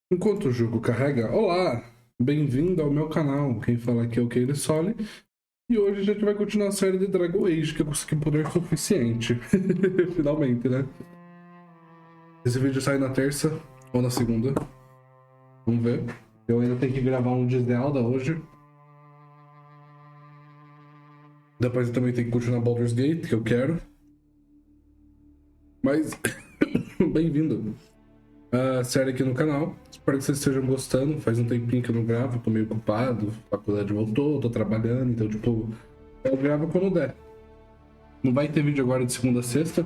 Enquanto o jogo carrega, olá, bem-vindo ao meu canal. Quem fala aqui é o Keira Sole. E hoje a gente vai continuar a série de Dragon Age, que eu consegui poder suficiente. Finalmente, né? Esse vídeo sai na terça ou na segunda. Vamos ver. Eu ainda tenho que gravar um de Zelda hoje. Depois eu também tenho que continuar Baldur's Gate, que eu quero. Mas, bem-vindo à série aqui no canal. Espero que vocês estejam gostando. Faz um tempinho que eu não gravo, tô meio ocupado. A faculdade voltou, tô trabalhando, então, tipo, eu gravo quando der. Não vai ter vídeo agora de segunda a sexta.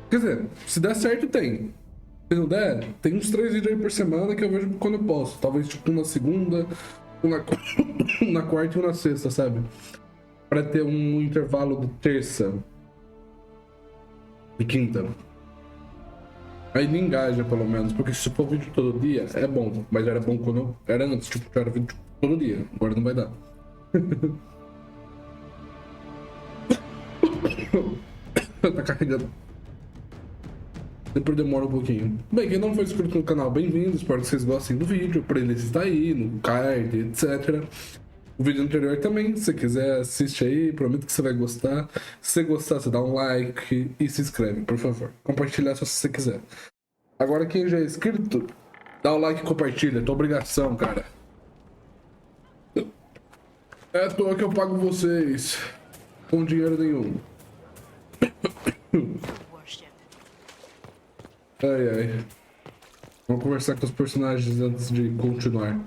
Quer dizer, se der certo, tem. Se não der, tem uns 3 vídeos aí por semana que eu vejo quando eu posso. Talvez tipo um na segunda, um na, um na quarta e um na sexta, sabe? Pra ter um intervalo de terça e quinta. Aí me engaja, pelo menos. Porque se for vídeo todo dia, é bom. Mas era bom quando eu... Era antes, tipo, era vídeo todo dia. Agora não vai dar. Tá carregando. Depois demora um pouquinho. Bem, quem não foi inscrito no canal, bem-vindo. Espero que vocês gostem do vídeo. A playlist está aí, no card, etc. O vídeo anterior também, se você quiser, assiste aí. Prometo que você vai gostar. Se você gostar, você dá um like e se inscreve, por favor. Compartilhar se você quiser. Agora, quem já é inscrito, dá o like e compartilha. É tua obrigação, cara. É à toa que eu pago vocês. Com dinheiro nenhum. Ai, ai. Vamos conversar com os personagens antes de continuar.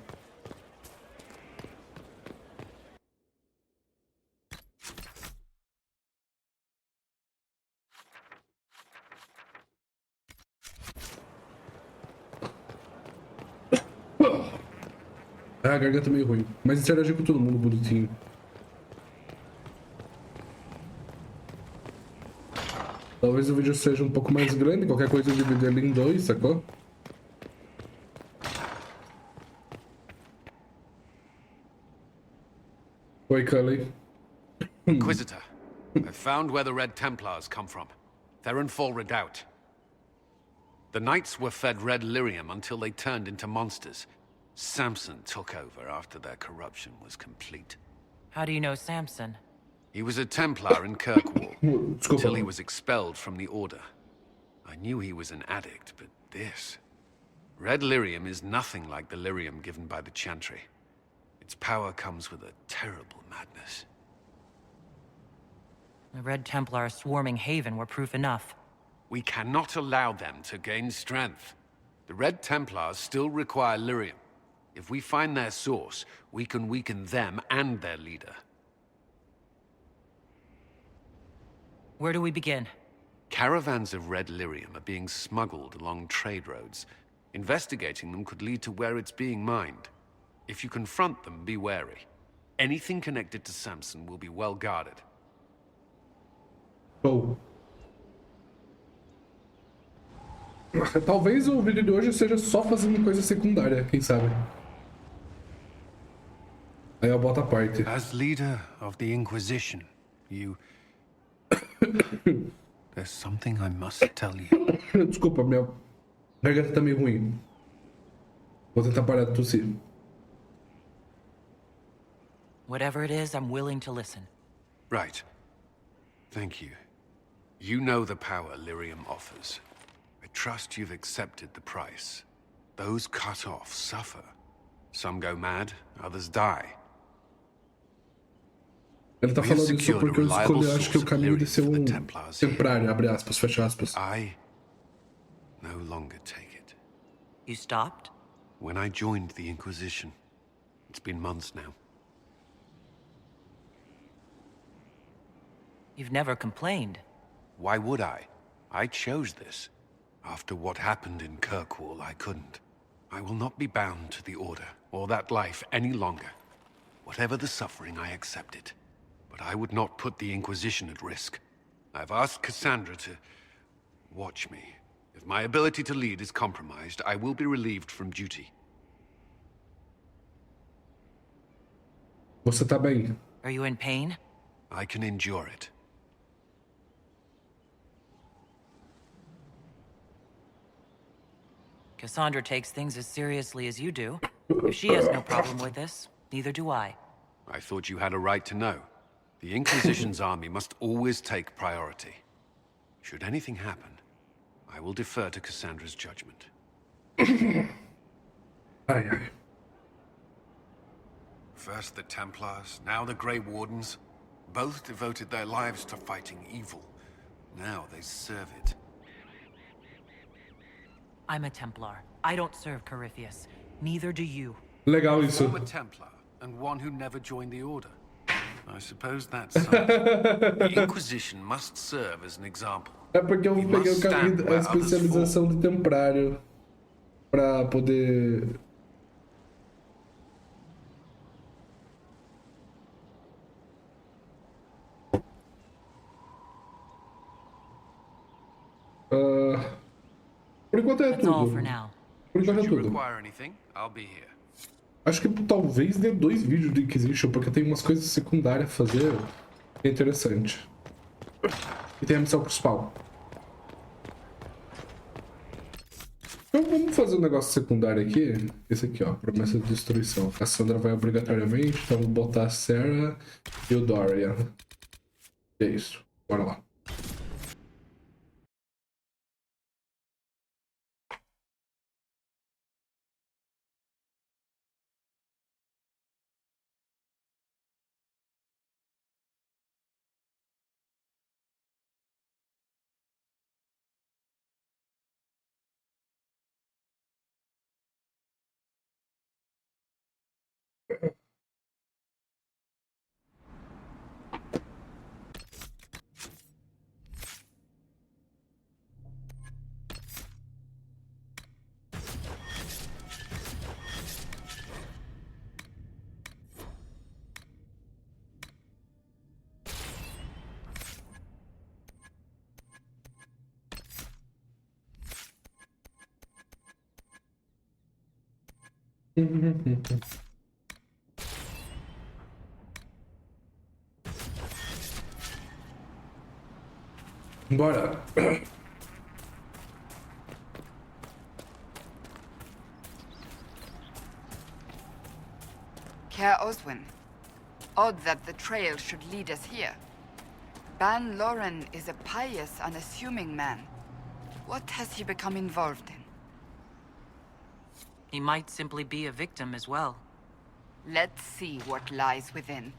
Ah, a garganta é meio ruim. Mas interagir com todo mundo bonitinho. Talvez o vídeo seja um pouco mais grande. Qualquer coisa eu dividir ele em dois, sacou? Oi, Cully. Inquisitor, I've found where the Red Templars come from. Therenfall Redoubt. The Knights were fed red lyrium until they turned into monsters. Samson took over after their corruption was complete. How do you know Samson? He was a Templar in Kirkwall, until he Desculpa. was expelled from the Order. I knew he was an addict, but this... Red lyrium is nothing like the lyrium given by the Chantry. Its power comes with a terrible madness. The Red Templar swarming Haven were proof enough. We cannot allow them to gain strength. The Red Templars still require lyrium. If we find their source, we can weaken them and their leader. Where do we begin? Caravans of red lyrium are being smuggled along trade roads. Investigating them could lead to where it's being mined. If you confront them, be wary. Anything connected to Samson will be well guarded. Show. Talvez o vídeo de hoje seja só fazendo coisa secundária, quem sabe? Aí eu boto a parte. As leader of the Inquisition, you... There's something I must tell you. Desculpa, minha garganta tá meio ruim. Vou tentar parar de tossir. Whatever it is, I'm willing to listen. Right. Thank you. You know the power lyrium offers. I trust you've accepted the price. Those cut off suffer. Some go mad, others die. Ele tá falando isso porque eu escolhi, acho que o caminho de ser um templário, abre aspas, fecha aspas. I no longer take it. You stopped? When I joined the Inquisition, it's been months now. You've never complained. Why would I? I chose this. After what happened in Kirkwall, I couldn't. I will not be bound to the Order, or that life any longer. Whatever the suffering, I accept it. But I would not put the Inquisition at risk. I've asked Cassandra to watch me. If my ability to lead is compromised, I will be relieved from duty. Você tá bem? Are you in pain? I can endure it. Cassandra takes things as seriously as you do. If she has no problem with this, neither do I. I thought you had a right to know. The Inquisition's army must always take priority. Should anything happen, I will defer to Cassandra's judgment. Ai, ai. First the Templars, now the Grey Wardens. Both devoted their lives to fighting evil. Now they serve it. I'm a Templar. I don't serve Corypheus. Neither do you. Legal isso. Former Templar, and one who never joined the Order. I suppose that's something. The Inquisition must serve as an example. É porque eu peguei a especialização de templário pra poder... Por enquanto é That's all tudo. for now. Por enquanto é Should you tudo. require anything, I'll be here. Acho que talvez dê 2 vídeos de Inquisition, porque tem umas coisas secundárias a fazer que é interessante. E tem a missão principal. Então vamos fazer um negócio secundário aqui. Esse aqui, ó, promessa de destruição. A Cassandra vai obrigatoriamente, então vou botar a Sarah e o Dorian. É isso. Bora lá. Bora. Care Oswin. Odd that the trail should lead us here. Ban Loren is a pious, unassuming man. What has he become involved in? He might simply be a victim as well. Let's see what lies within.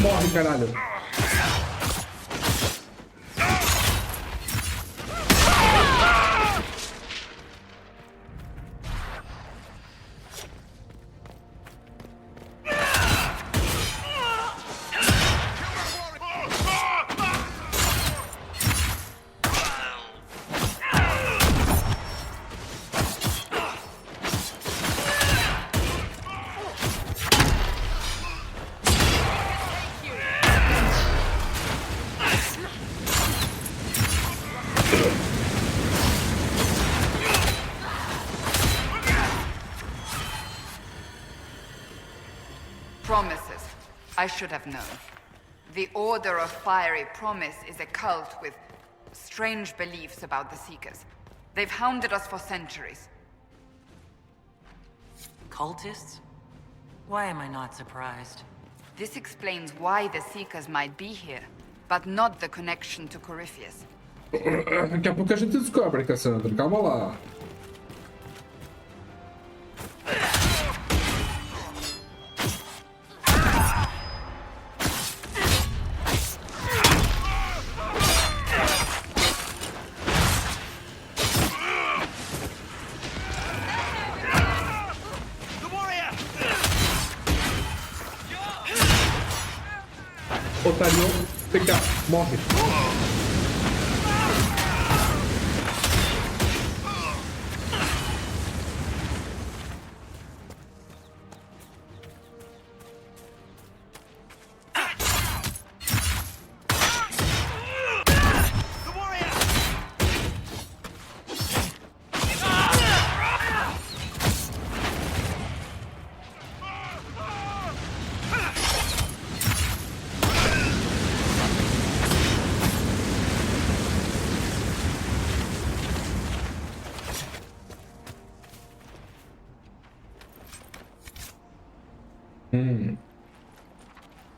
Morre, caralho. Promises. I should have known. The Order of Fiery Promise is a cult with strange beliefs about the Seekers. They've hounded us for centuries. Cultists? Why am I not surprised? This explains why the Seekers might be here, but not the connection to Corypheus. Daqui a pouco a gente descobre, Cassandra. Calma lá. Otário, fica, morre.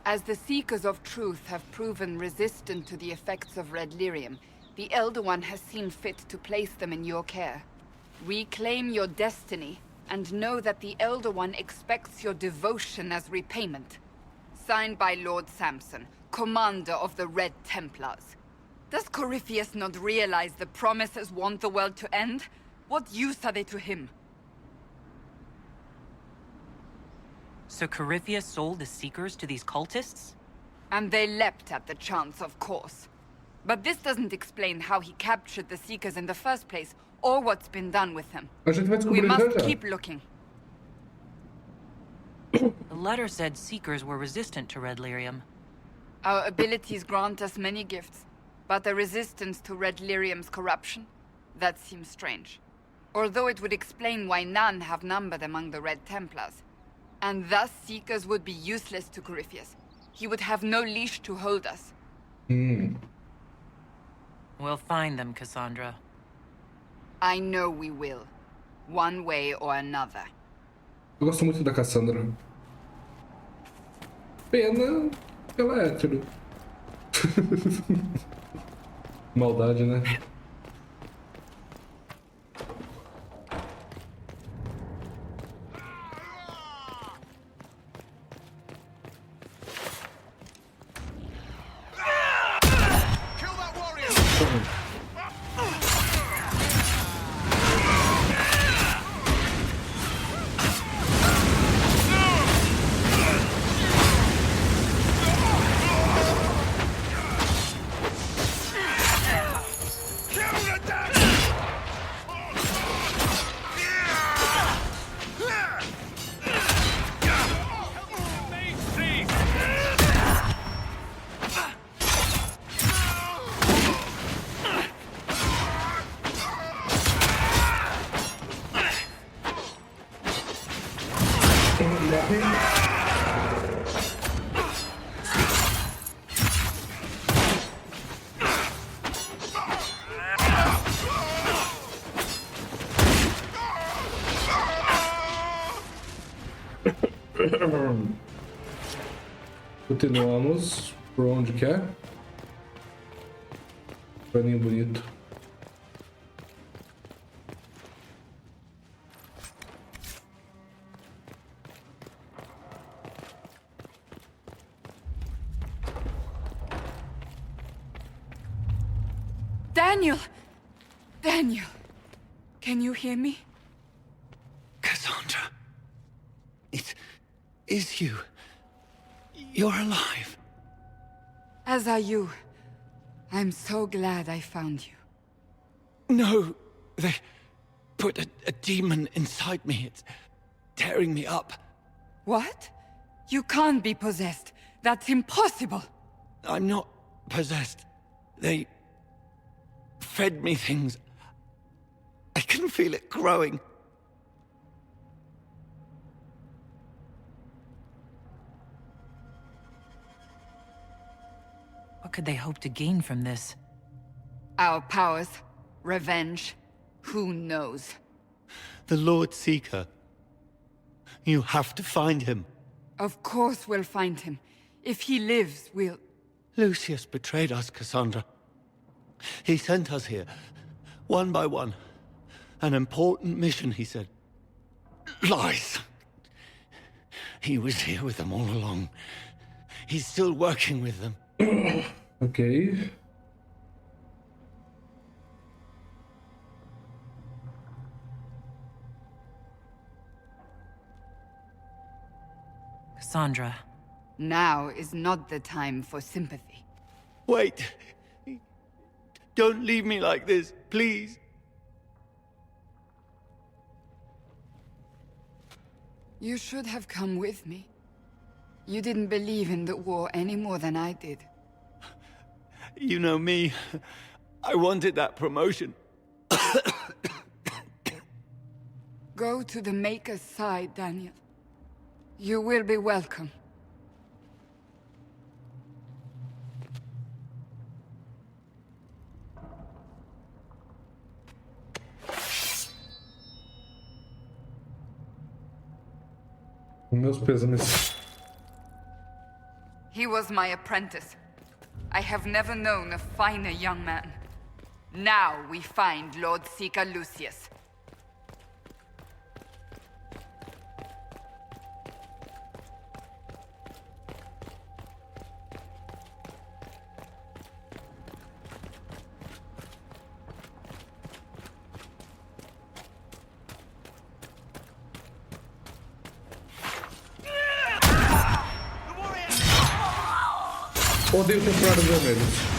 As the Seekers of Truth have proven resistant to the effects of red lyrium, the Elder One has seen fit to place them in your care. Reclaim your destiny, and know that the Elder One expects your devotion as repayment. Signed by Lord Samson, Commander of the Red Templars. Does Corypheus not realize the promises want the world to end? What use are they to him? So Corypheus sold the Seekers to these cultists? And they leapt at the chance, of course. But this doesn't explain how he captured the Seekers in the first place, or what's been done with them. A gente vai We descobrir já must já. keep looking. The letter said Seekers were resistant to red lyrium. Our abilities grant us many gifts, but the resistance to red lyrium's corruption? That seems strange. Although it would explain why none have numbered among the Red Templars. And thus Seekers would be useless to Corypheus. He would have no leash to hold us. We'll find them, Cassandra. I know we will. One way or another. Eu gosto muito da Cassandra. Pena que ela é hétero. Maldade, né? Continuamos por onde quer. Paninho bonito. Daniel! Daniel! Can you hear me? Cassandra. It is you. You're alive. As are you. I'm so glad I found you. No, they put a demon inside me. It's tearing me up. What? You can't be possessed. That's impossible. I'm not possessed. They fed me things. I can feel it growing. What could they hope to gain from this? Our powers, revenge, who knows? The Lord Seeker. You have to find him. Of course we'll find him. If he lives, we'll... Lucius betrayed us, Cassandra. He sent us here, one by one. An important mission, he said. Lies. He was here with them all along. He's still working with them. Ok. Cassandra. Now is not the time for sympathy. Wait. Don't leave me like this, please. You should have come with me. You didn't believe in the war any more than I did. You know me. I wanted that promotion. Go to the Maker's side, Daniel. You will be welcome. Meus pêsames. He was my apprentice. I have never known a finer young man. Now we find Lord Seeker Lucius. Odeio temporários vermelhos.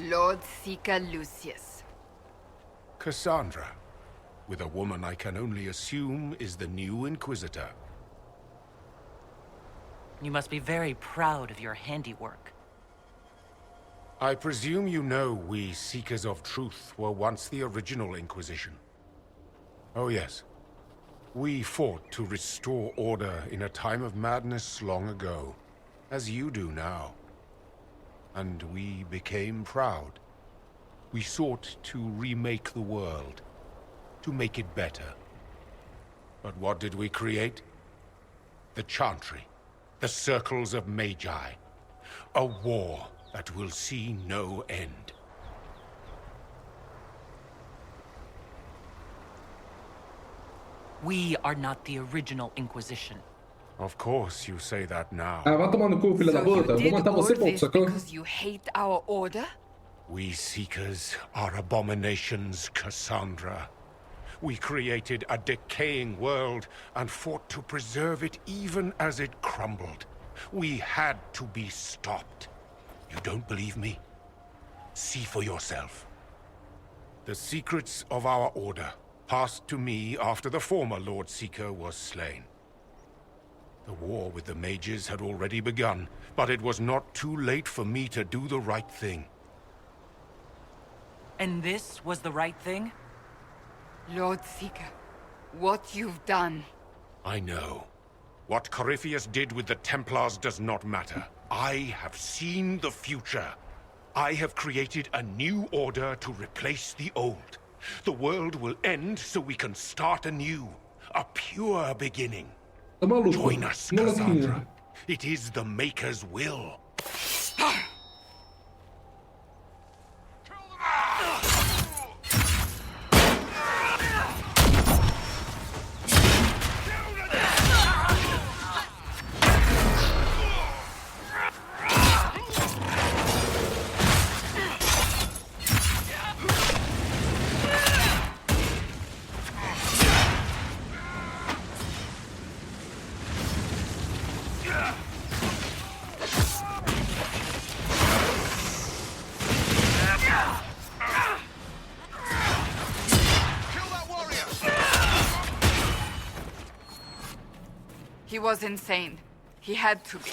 Lord Seeker Lucius. Cassandra, with a woman I can only assume is the new Inquisitor. You must be very proud of your handiwork. I presume you know we Seekers of Truth were once the original Inquisition. Oh yes. We fought to restore order in a time of madness long ago, as you do now. And we became proud. We sought to remake the world, to make it better. But what did we create? The Chantry, the Circles of Magi. A war that will see no end. We are not the original Inquisition. Of course you say that now. Ah, vai tomar no cu, filha da puta. Vou matar você, pouco, sacou? Because you hate our order? We Seekers are abominations, Cassandra. We created a decaying world and fought to preserve it even as it crumbled. We had to be stopped. You don't believe me? See for yourself. The secrets of our order passed to me after the former Lord Seeker was slain. The war with the mages had already begun, but it was not too late for me to do the right thing. And this was the right thing? Lord Seeker, what you've done. I know. What Corypheus did with the Templars does not matter. I have seen the future. I have created a new order to replace the old. The world will end so we can start anew. A pure beginning. Tá maluco? Join us, Cassandra. It is the Maker's will. He was insane. He had to be.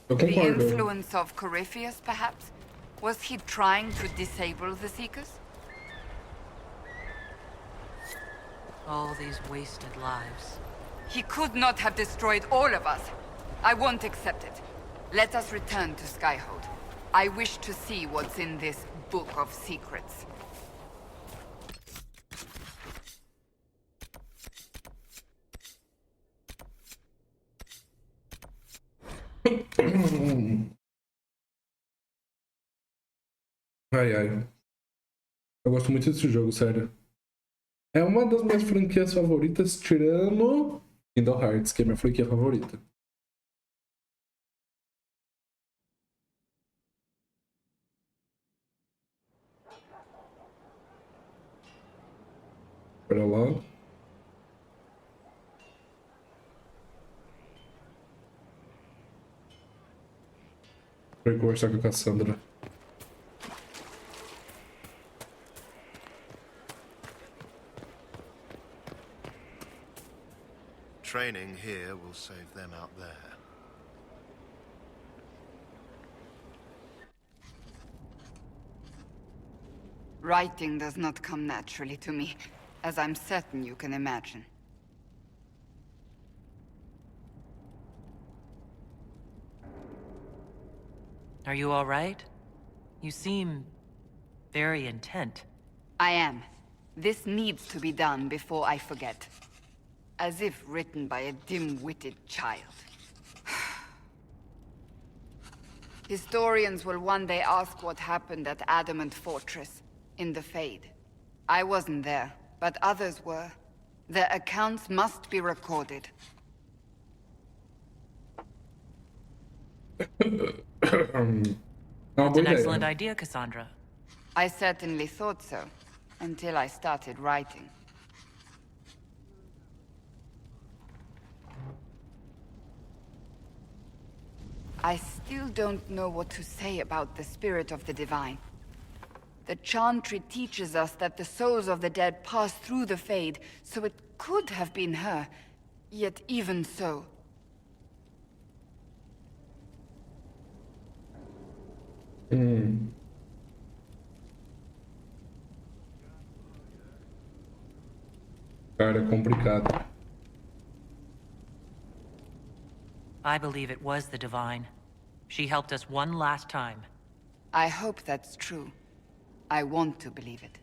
Eu The concordo. influence of Corypheus, perhaps? Was he trying to disable the Seekers? All these wasted lives. He could not have destroyed all of us. I won't accept it. Let us return to Skyhold. I wish to see what's in this book of secrets. Ai, ai. Eu gosto muito desse jogo, sério. É uma das minhas franquias favoritas, tirando Kingdom Hearts, que é minha franquia favorita. Pera lá. Pra eu conversar com a Cassandra. training here will save them out there. Writing does not come naturally to me, as I'm certain you can imagine. Are you all right? You seem very intent. I am. This needs to be done before I forget. As if written by a dim-witted child. Historians will one day ask what happened at Adamant Fortress, in the Fade. I wasn't there, but others were. Their accounts must be recorded. It's an excellent idea, Cassandra. I certainly thought so, until I started writing. I still don't know what to say about the spirit of the divine. The Chantry teaches us that the souls of the dead pass through the Fade, so it could have been her. Yet even so... Cara, é complicado. I believe it was the Divine. She helped us one last time. I hope that's true. I want to believe it.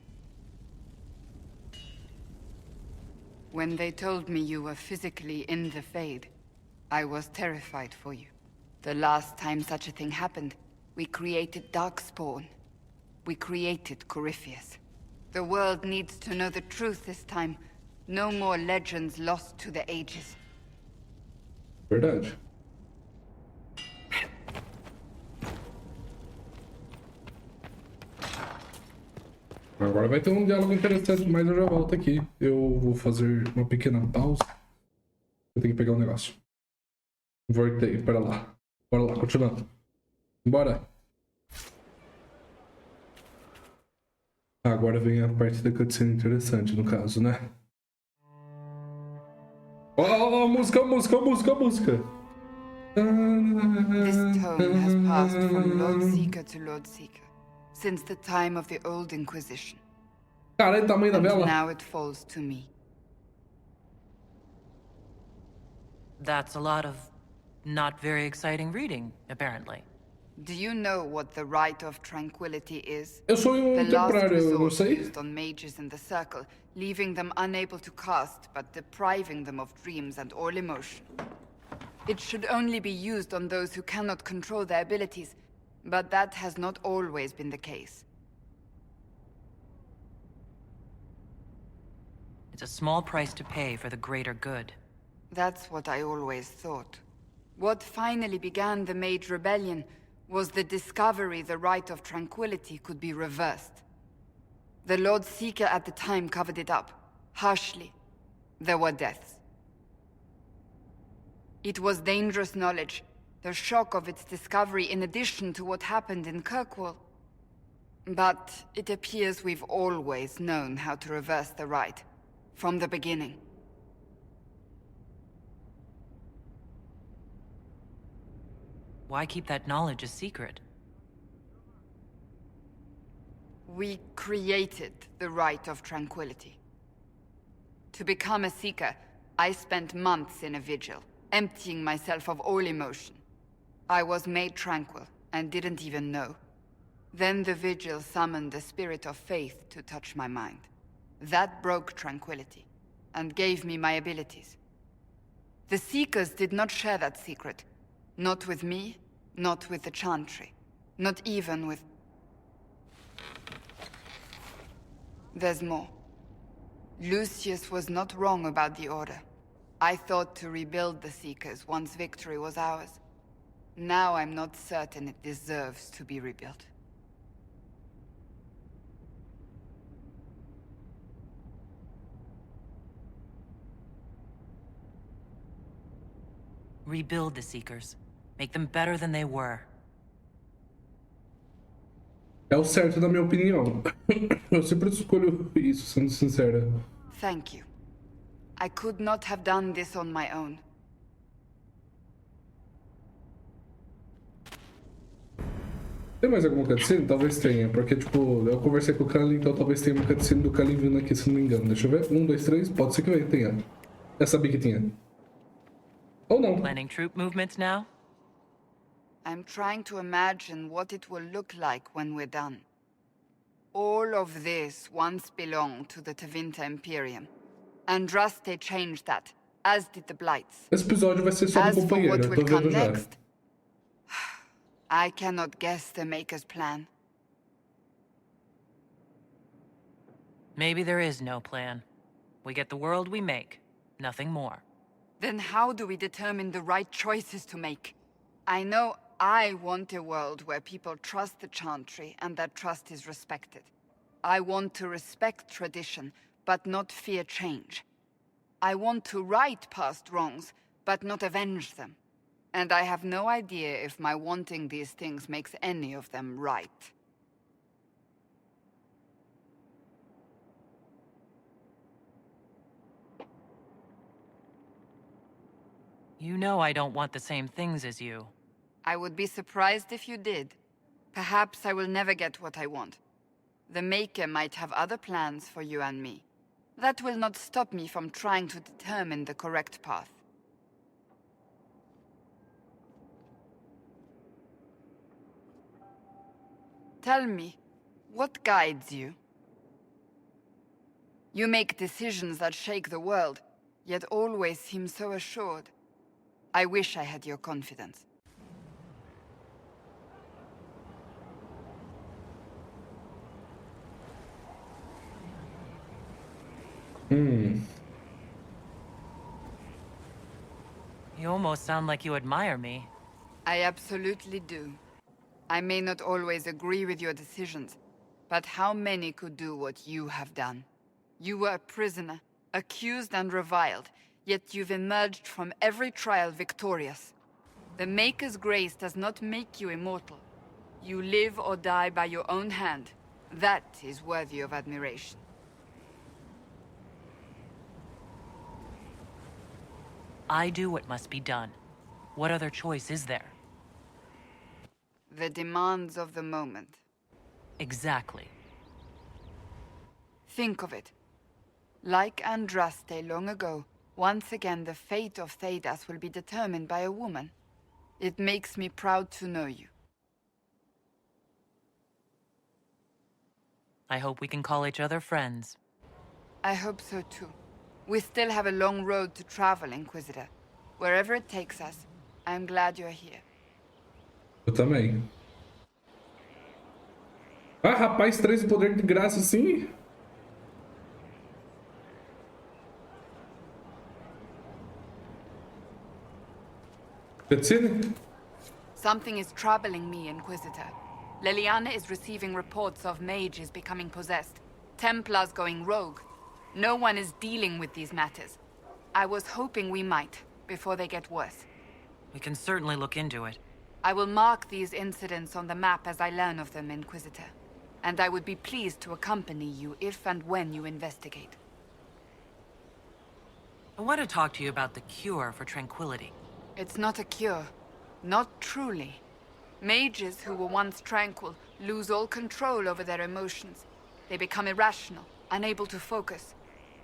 When they told me you were physically in the Fade, I was terrified for you. The last time such a thing happened, we created Darkspawn. We created Corypheus. The world needs to know the truth this time. No more legends lost to the ages. Verdade. Agora vai ter um diálogo interessante, mas eu já volto aqui. Eu vou fazer uma pequena pausa. Eu tenho que pegar um negócio. Voltei, pera lá. Bora lá, continuando. Bora. Agora vem a parte da cutscene interessante, no caso, né? Oh, música! This tome has passed from Lord Seeker to Lord Seeker, since the time of the old Inquisition. Cara, o tamanho da And vela. now it falls to me. That's a lot of not very exciting reading, apparently. Do you know what the Rite of Tranquility is? Eu sou The last temporário, eu não resort sei. used on mages in the Circle, leaving them unable to cast, but depriving them of dreams and all emotion. It should only be used on those who cannot control their abilities, but that has not always been the case. It's a small price to pay for the greater good. That's what I always thought. What finally began the Mage Rebellion was the discovery the Rite of Tranquility could be reversed. The Lord Seeker at the time covered it up, harshly. There were deaths. It was dangerous knowledge, the shock of its discovery in addition to what happened in Kirkwall. But it appears we've always known how to reverse the Rite, from the beginning. Why keep that knowledge a secret? We created the Rite of Tranquility. To become a Seeker, I spent months in a vigil, emptying myself of all emotion. I was made tranquil, and didn't even know. Then the vigil summoned the spirit of faith to touch my mind. That broke tranquility, and gave me my abilities. The Seekers did not share that secret. Not with me, not with the Chantry, not even with... There's more. Lucius was not wrong about the Order. I thought to rebuild the Seekers once victory was ours. Now I'm not certain it deserves to be rebuilt. Rebuild the Seekers. Make them better than they were. É o certo da minha opinião. Eu sempre escolho isso, sendo sincera. Thank you. I could not have done this on my own. Tem mais alguma cutscene? Talvez tenha, porque, tipo, eu conversei com o Cullen, então talvez tenha uma cutscene do Cullen vindo aqui, se não me engano. Deixa eu ver. 1, 2, 3. Pode ser que tenha. Eu sabia que tinha. Ou não. Planning troop movements now? I'm trying to imagine what it will look like when we're done. All of this once belonged to the Tevinter Imperium. Andraste changed that, as did the Blights. Esse episódio vai ser só do As for companheiro, what eu tô will come vendo já. next, I cannot guess the Maker's plan. Maybe there is no plan. We get the world we make, nothing more. Then how do we determine the right choices to make? I know I want a world where people trust the Chantry and that trust is respected. I want to respect tradition, but not fear change. I want to right past wrongs, but not avenge them. And I have no idea if my wanting these things makes any of them right. You know I don't want the same things as you. I would be surprised if you did. Perhaps I will never get what I want. The Maker might have other plans for you and me. That will not stop me from trying to determine the correct path. Tell me, what guides you? You make decisions that shake the world, yet always seem so assured. I wish I had your confidence. You almost sound like you admire me. I absolutely do. I may not always agree with your decisions, but how many could do what you have done? You were a prisoner, accused and reviled, yet you've emerged from every trial victorious. The Maker's grace does not make you immortal. You live or die by your own hand. That is worthy of admiration. I do what must be done. What other choice is there? The demands of the moment. Exactly. Think of it. Like Andraste long ago, once again the fate of Thedas will be determined by a woman. It makes me proud to know you. I hope we can call each other friends. I hope so too. We still have a long road to travel, Inquisitor. Wherever it takes us, I'm glad you're here. Eu também. Ah, rapaz, 13 poder de graça, sim. Cutscene? Something is troubling me, Inquisitor. Leliana is receiving reports of mages becoming possessed, Templars going rogue. No one is dealing with these matters. I was hoping we might, before they get worse. We can certainly look into it. I will mark these incidents on the map as I learn of them, Inquisitor. And I would be pleased to accompany you if and when you investigate. I want to talk to you about the cure for tranquility. It's not a cure. Not truly. Mages who were once tranquil lose all control over their emotions. They become irrational, unable to focus.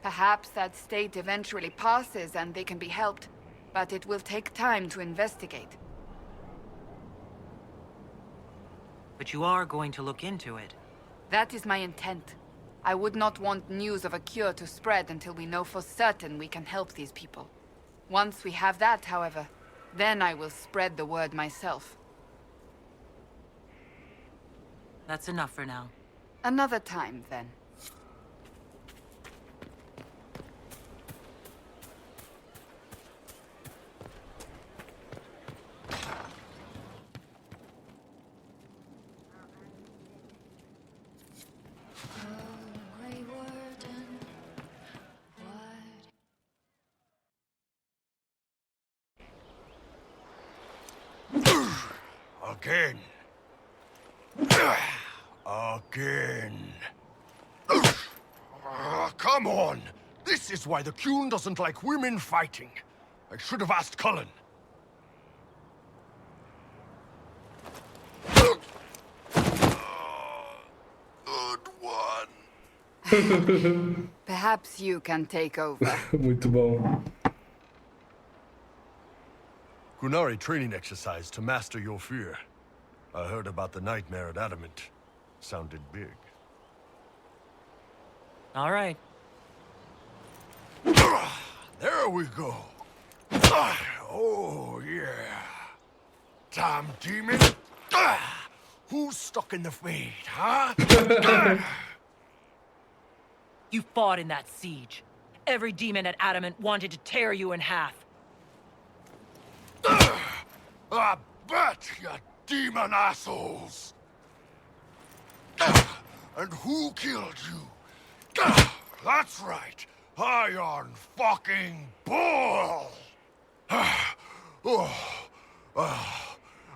Perhaps that state eventually passes and they can be helped, but it will take time to investigate. But you are going to look into it. That is my intent. I would not want news of a cure to spread until we know for certain we can help these people. Once we have that, however, then I will spread the word myself. That's enough for now. Another time, then. Again. Again. Come on! This is why the Qun doesn't like women fighting. I should have asked Cullen. Good one. Perhaps you can take over. Muito bom. Qunari training exercise to master your fear. I heard about the nightmare at Adamant. Sounded big. All right. There we go. Oh, yeah. Damn demon. Who's stuck in the fade, huh? You fought in that siege. Every demon at Adamant wanted to tear you in half. I bet, you demon assholes. And who killed you? That's right. Iron fucking Bull!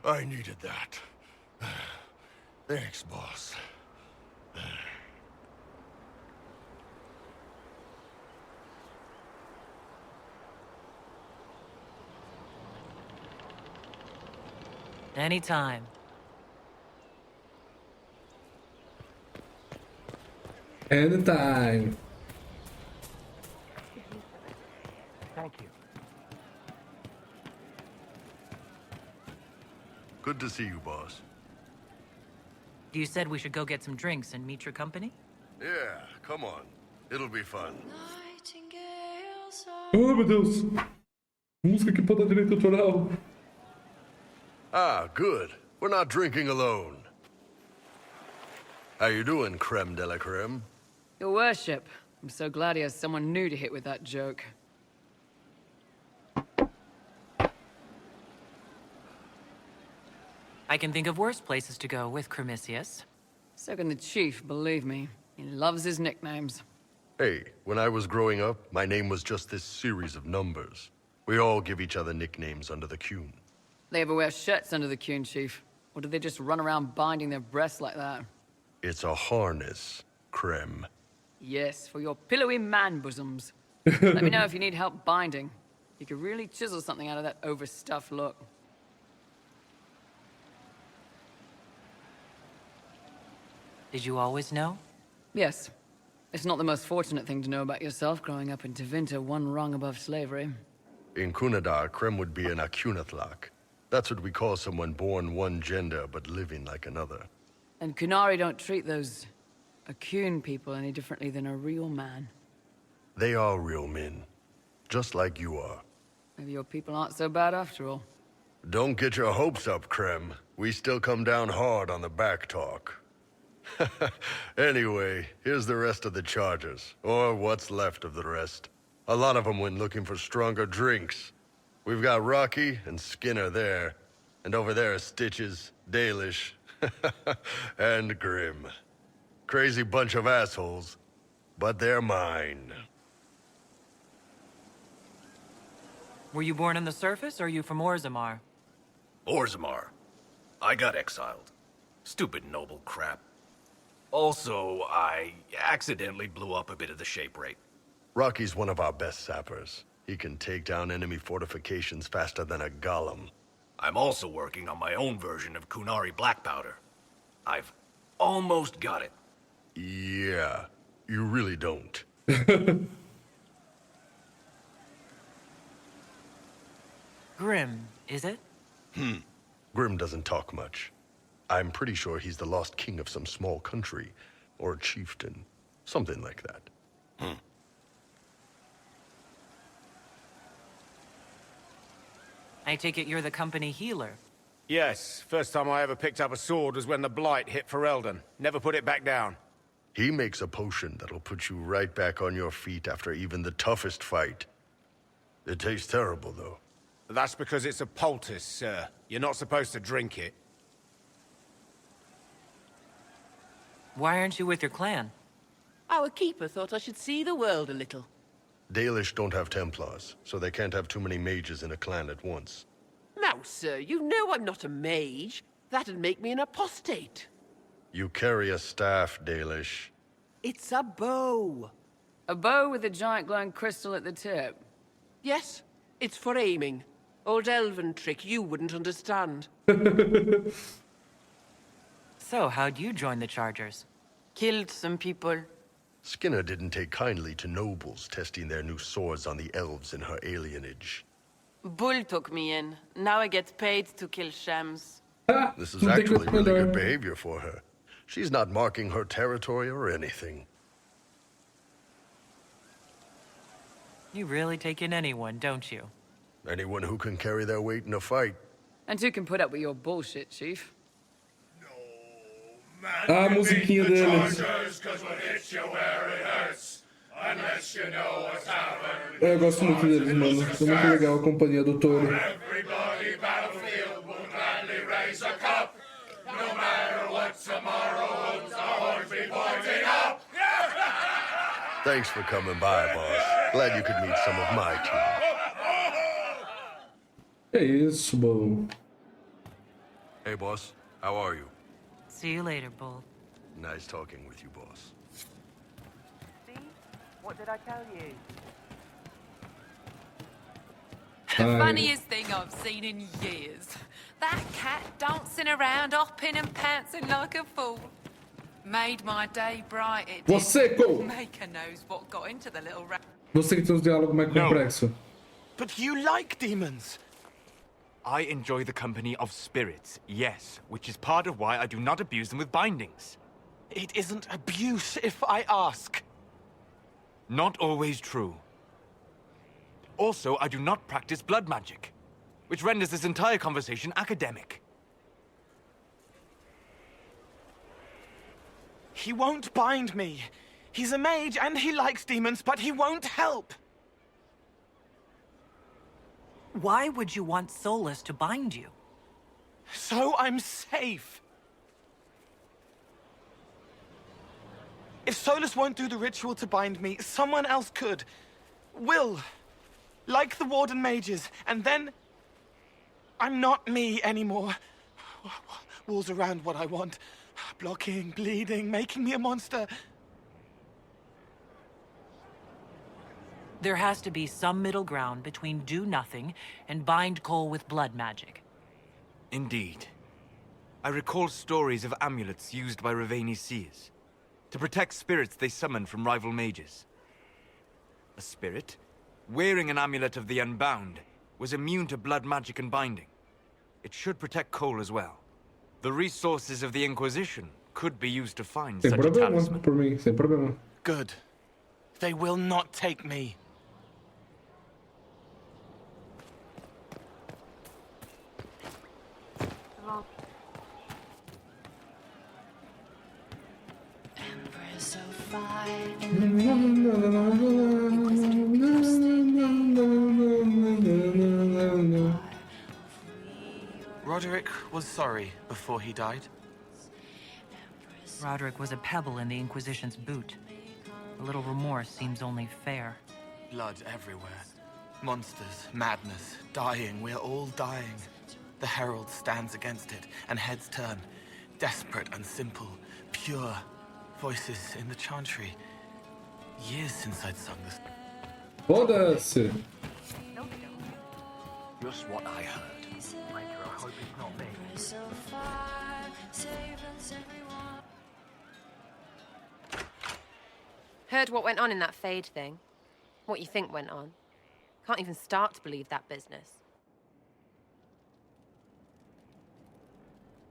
I needed that. Thanks, boss. Anytime. Anytime. Thank you. Good to see you, boss. You said we should go get some drinks and meet your company? Yeah, come on. It'll be fun. Oh, meu Deus. Música que pode direito autoral. Ah, good. We're not drinking alone. How you doing, creme de la creme? Your worship. I'm so glad he has someone new to hit with that joke. I can think of worse places to go with Cremisius. So can the chief, believe me. He loves his nicknames. Hey, when I was growing up, my name was just this series of numbers. We all give each other nicknames under the Qun. They ever wear shirts under the Qun, chief? Or do they just run around binding their breasts like that? It's a harness, creme. Yes, for your pillowy man bosoms. Let me know if you need help binding. You could really chisel something out of that overstuffed look. Did you always know? Yes. It's not the most fortunate thing to know about yourself growing up in Tevinter, one rung above slavery. In Kunadar, creme would be an Akunathlak. That's what we call someone born one gender but living like another. And Qunari don't treat those Akun people any differently than a real man. They are real men, just like you are. Maybe your people aren't so bad after all. Don't get your hopes up, creme. We still come down hard on the back talk. Anyway, here's the rest of the chargers, or what's left of the rest. A lot of them went looking for stronger drinks. We've got Rocky and Skinner there, and over there are Stitches, Dalish, and Grim. Crazy bunch of assholes, but they're mine. Were you born on the surface, or are you from Orzammar? Orzammar. I got exiled. Stupid noble crap. Also, I accidentally blew up a bit of the shape rate. Rocky's one of our best sappers. He can take down enemy fortifications faster than a golem. I'm also working on my own version of Qunari black powder. I've almost got it. Yeah, you really don't. Grim, is it? Grim doesn't talk much. I'm pretty sure he's the lost king of some small country, or chieftain, something like that. I take it you're the company healer. Yes, first time I ever picked up a sword was when the Blight hit Ferelden. Never put it back down. He makes a potion that'll put you right back on your feet after even the toughest fight. It tastes terrible, though. That's because it's a poultice, sir. You're not supposed to drink it. Why aren't you with your clan? Our keeper thought I should see the world a little. Dalish don't have Templars, so they can't have too many mages in a clan at once. Now, sir, you know I'm not a mage. That'd make me an apostate. You carry a staff, Dalish. It's a bow. A bow with a giant glowing crystal at the tip. Yes, it's for aiming. Old elven trick you wouldn't understand. So, how'd you join the Chargers? Killed some people. Skinner didn't take kindly to nobles testing their new swords on the elves in her alienage. Bull took me in. Now I get paid to kill shams. This is actually really good behavior for her. She's not marking her territory or anything. You really take in anyone, don't you? Anyone who can carry their weight in a fight. And who can put up with your bullshit, Chief? A musiquinha deles. Eu gosto muito deles, mano. É muito legal a companhia do touro. Thanks for coming by, boss. Glad you could meet some of my team. É isso, bom. Hey, boss. How are you? See you later, Bull. Nice talking with you, boss. See? What did I tell you? Funniest thing I've seen in years. That cat dancing around, hopping and pouncing like a fool. Made my day bright. It did. Você, Cole! Maker knows what got into the little rat. Você que tem uns diálogos mais complexos. But you like demons! I enjoy the company of spirits, yes, which is part of why I do not abuse them with bindings. It isn't abuse, if I ask. Not always true. Also, I do not practice blood magic, which renders this entire conversation academic. He won't bind me. He's a mage and he likes demons, but he won't help. Why would you want Solus to bind you? So I'm safe. If Solus won't do the ritual to bind me, someone else could. Will. Like the Warden mages, and then I'm not me anymore. Walls around what I want. Blocking, bleeding, making me a monster. There has to be some middle ground between do nothing and bind Cole with blood magic. Indeed. I recall stories of amulets used by Raveni seers to protect spirits they summoned from rival mages. A spirit, wearing an amulet of the Unbound, was immune to blood magic and binding. It should protect Cole as well. The resources of the Inquisition could be used to find Sem such a problema, talisman. por mim, sem problema. Good. They will not take me. Roderick was sorry before he died. Roderick was a pebble in the Inquisition's boot. A little remorse seems only fair. Blood everywhere. Monsters, madness, dying. We're all dying. The Herald stands against it, and heads turn. Desperate and simple, pure. Voices in the chantry. Years since I'd sung this. Foda-se! Just what I heard. Major, I hope it's not me. Heard what went on in that Fade thing. What you think went on. Can't even start to believe that business.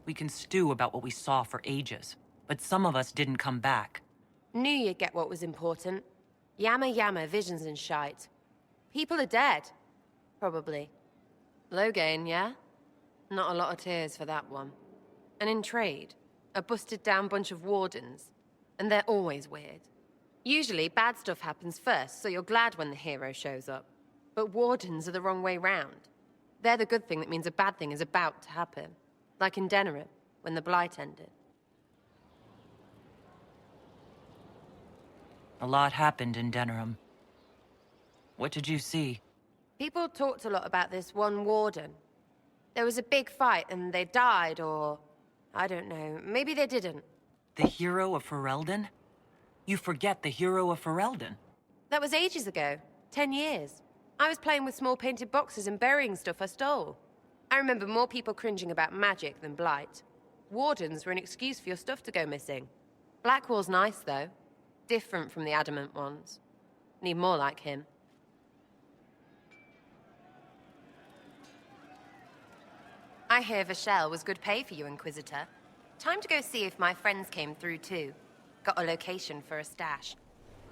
We can stew about what we saw for ages, but some of us didn't come back. Knew you'd get what was important. Yammer, visions and shite. People are dead. Probably. Low gain, yeah? Not a lot of tears for that one. And in trade, a busted down bunch of wardens. And they're always weird. Usually, bad stuff happens first, so you're glad when the hero shows up. But wardens are the wrong way round. They're the good thing that means a bad thing is about to happen. Like in Denerim, when the Blight ended. A lot happened in Denerim. What did you see? People talked a lot about this one warden. There was a big fight and they died, or... I don't know, maybe they didn't. The hero of Ferelden? You forget the hero of Ferelden. That was ages ago. 10 years. I was playing with small painted boxes and burying stuff I stole. I remember more people cringing about magic than blight. Wardens were an excuse for your stuff to go missing. Blackwall's nice, though. Different from the adamant ones. Need more like him. I hear Vashel was good pay for you, Inquisitor. Time to go see if my friends came through, too. Got a location for a stash.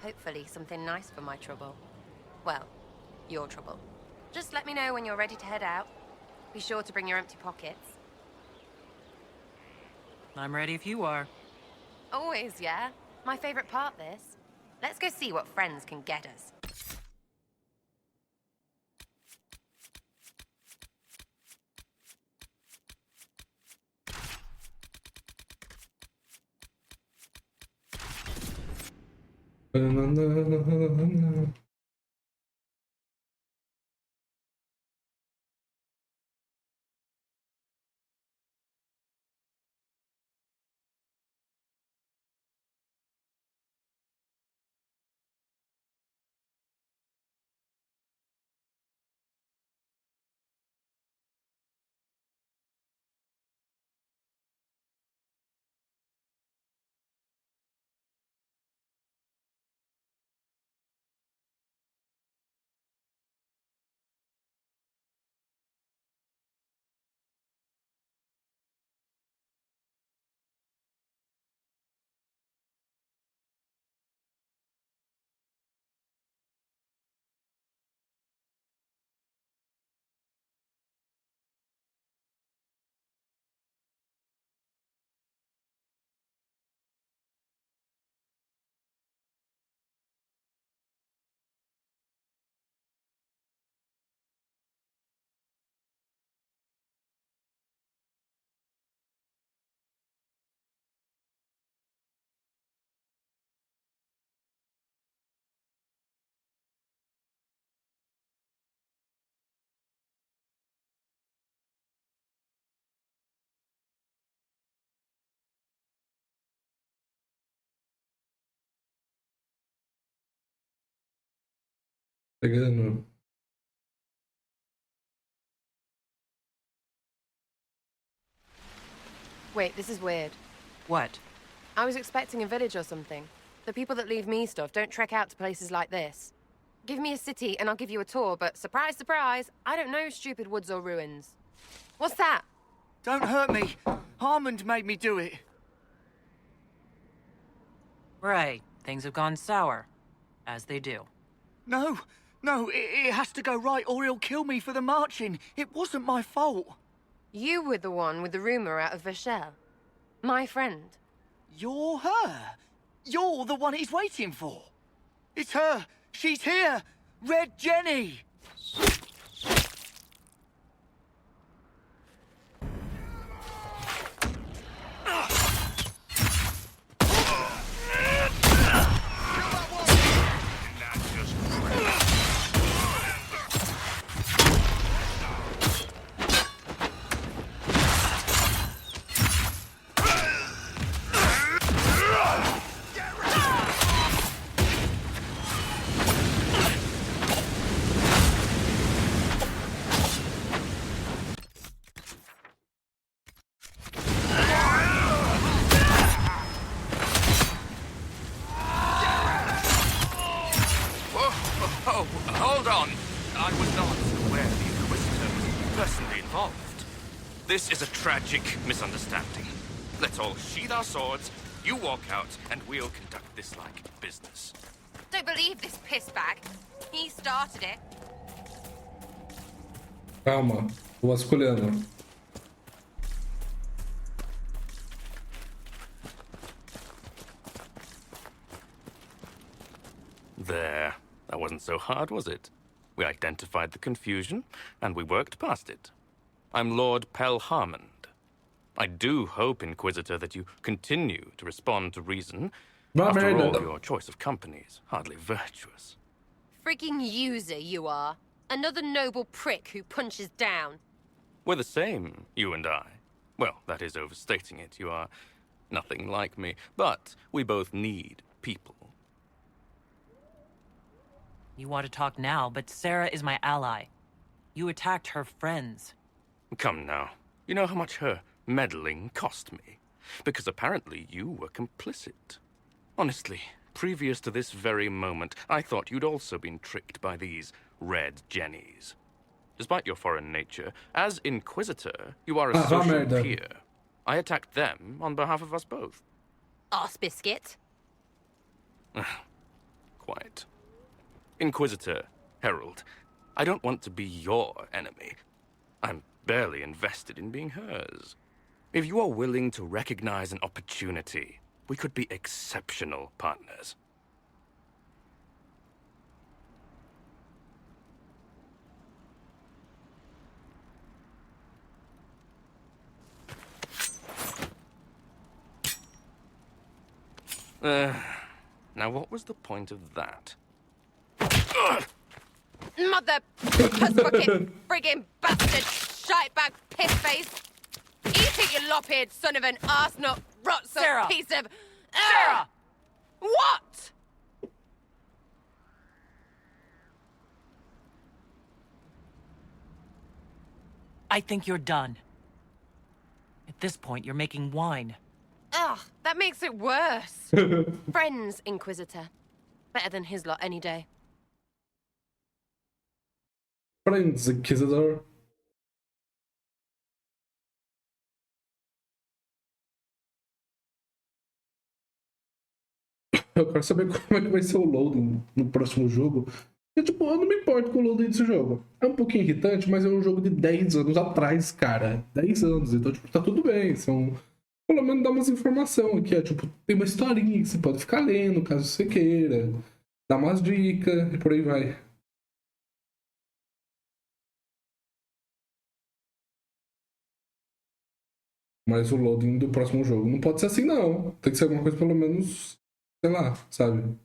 Hopefully something nice for my trouble. Well, your trouble. Just let me know when you're ready to head out. Be sure to bring your empty pockets. I'm ready if you are. Always, yeah? My favorite part, this. Let's go see what friends can get us. Pegando. Wait, this is weird. What? I was expecting a village or something. The people that leave me stuff don't trek out to places like this. Give me a city and I'll give you a tour, but surprise, surprise, I don't know stupid woods or ruins. What's that? Don't hurt me. Harmond made me do it. Right. Things have gone sour. As they do. No, it has to go right or he'll kill me for the marching. It wasn't my fault. You were the one with the rumor out of Vashel. My friend. You're her. You're the one he's waiting for. It's her. She's here. Red Jenny. This is a tragic misunderstanding. Let's all sheath our swords, you walk out, and we'll conduct this like business. Don't believe this pissbag. He started it. Calma, tô vasculhando. There. That wasn't so hard, was it? We identified the confusion, and we worked past it. I'm Lord Pel Harmond. I do hope, Inquisitor, that you continue to respond to reason. After all, your choice of company is hardly virtuous. Freaking user, you are. Another noble prick who punches down. We're the same, you and I. Well, that is overstating it. You are nothing like me. But we both need people. You want to talk now, but Sarah is my ally. You attacked her friends. Come now. You know how much her meddling cost me? Because apparently you were complicit. Honestly, previous to this very moment, I thought you'd also been tricked by these red jennies. Despite your foreign nature, as Inquisitor, you are a social peer. I attacked them on behalf of us both. Arse biscuit. Quiet. Inquisitor, Herald, I don't want to be your enemy. I'm barely invested in being hers. If you are willing to recognize an opportunity, we could be exceptional partners. Now what was the point of that? Mother puss-fucking friggin' bastard shitebag piss-face! Eat it, you lop-eared son of an arse-nut rot-suck piece of... Sarah! What? I think you're done. At this point, you're making wine. Ugh, that makes it worse. Friends, Inquisitor. Better than his lot any day. Friends, Inquisitor. Eu quero saber como é que vai ser o loading no próximo jogo. E, tipo, eu não me importo com o loading desse jogo. É um pouquinho irritante, mas é um jogo de 10 anos atrás, cara. 10 anos. Então, tipo, tá tudo bem. São... Pelo menos dá umas informações aqui. É, tipo, tem uma historinha que você pode ficar lendo, caso você queira. Dá umas dicas e por aí vai. Mas o loading do próximo jogo não pode ser assim, não. Tem que ser alguma coisa, pelo menos, sei lá, sabe? Um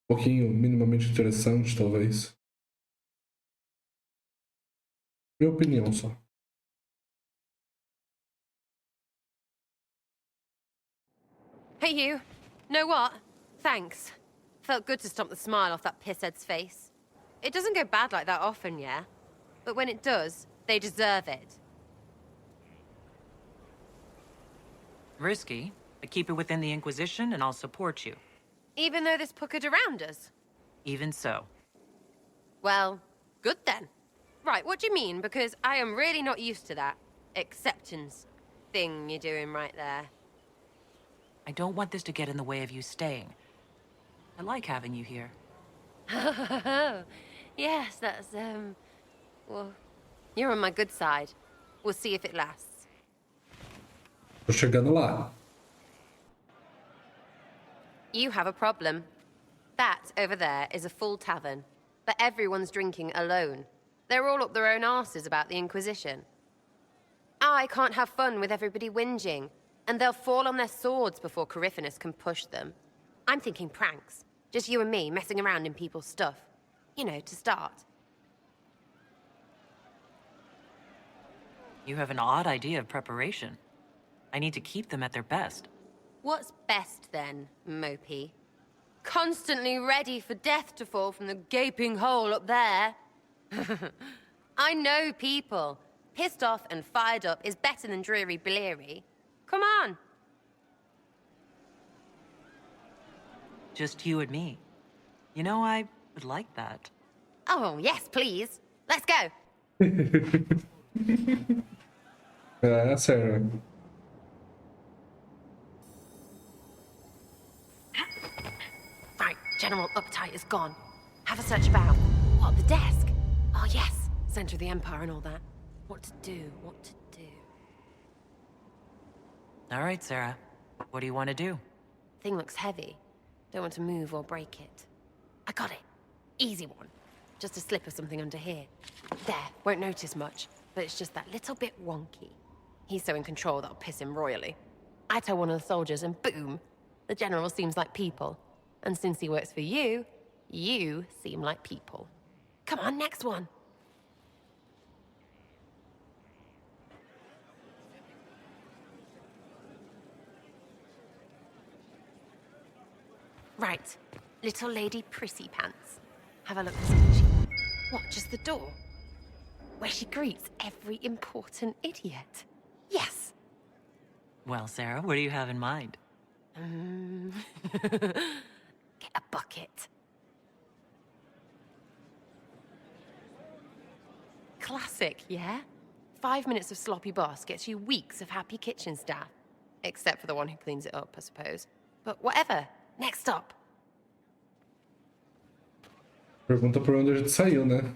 pouquinho, minimamente interessante, talvez. Minha opinião só. Hey, you. Know what? Thanks. Felt good to stomp the smile off that pisshead's face. It doesn't go bad like that often, yeah? But when it does, they deserve it. Risky, but keep it within the Inquisition and I'll support you. Even though there's puckered around us? Even so. Well, good then. Right, what do you mean? Because I am really not used to that acceptance thing you're doing right there. I don't want this to get in the way of you staying. I like having you here. Yes, that's, well, you're on my good side. We'll see if it lasts. Tô chegando lá. You have a problem. That over there is a full tavern, but everyone's drinking alone. They're all up their own arses about the Inquisition. I can't have fun with everybody whinging, and they'll fall on their swords before Coryphanus can push them. I'm thinking pranks. Just you and me messing around in people's stuff. You know, to start. You have an odd idea of preparation. I need to keep them at their best. What's best then, Mopey? Constantly ready for death to fall from the gaping hole up there. I know people. Pissed off and fired up is better than dreary bleary. Come on. Just you and me. You know, I would like that. Oh, yes, please. Let's go. Sarah. Right, General Uptight is gone. Have a search about. What, the desk? Oh, yes. Center of the Empire and all that. What to do, what to do. All right, Sarah. What do you want to do? Thing looks heavy. Don't want to move or break it. I got it. Easy one. Just a slip of something under here. There, won't notice much, but it's just that little bit wonky. He's so in control that'll piss him royally. I tell one of the soldiers and boom, the general seems like people. And since he works for you, you seem like people. Come on, next one. Right. Little Lady Prissy Pants. Have a look and see what, just the door? Where she greets every important idiot. Yes! Well, Sarah, what do you have in mind? Get a bucket. Classic, yeah? 5 minutes of sloppy boss gets you weeks of happy kitchen staff. Except for the one who cleans it up, I suppose. But whatever. Next stop. Pergunta por onde a gente saiu, né?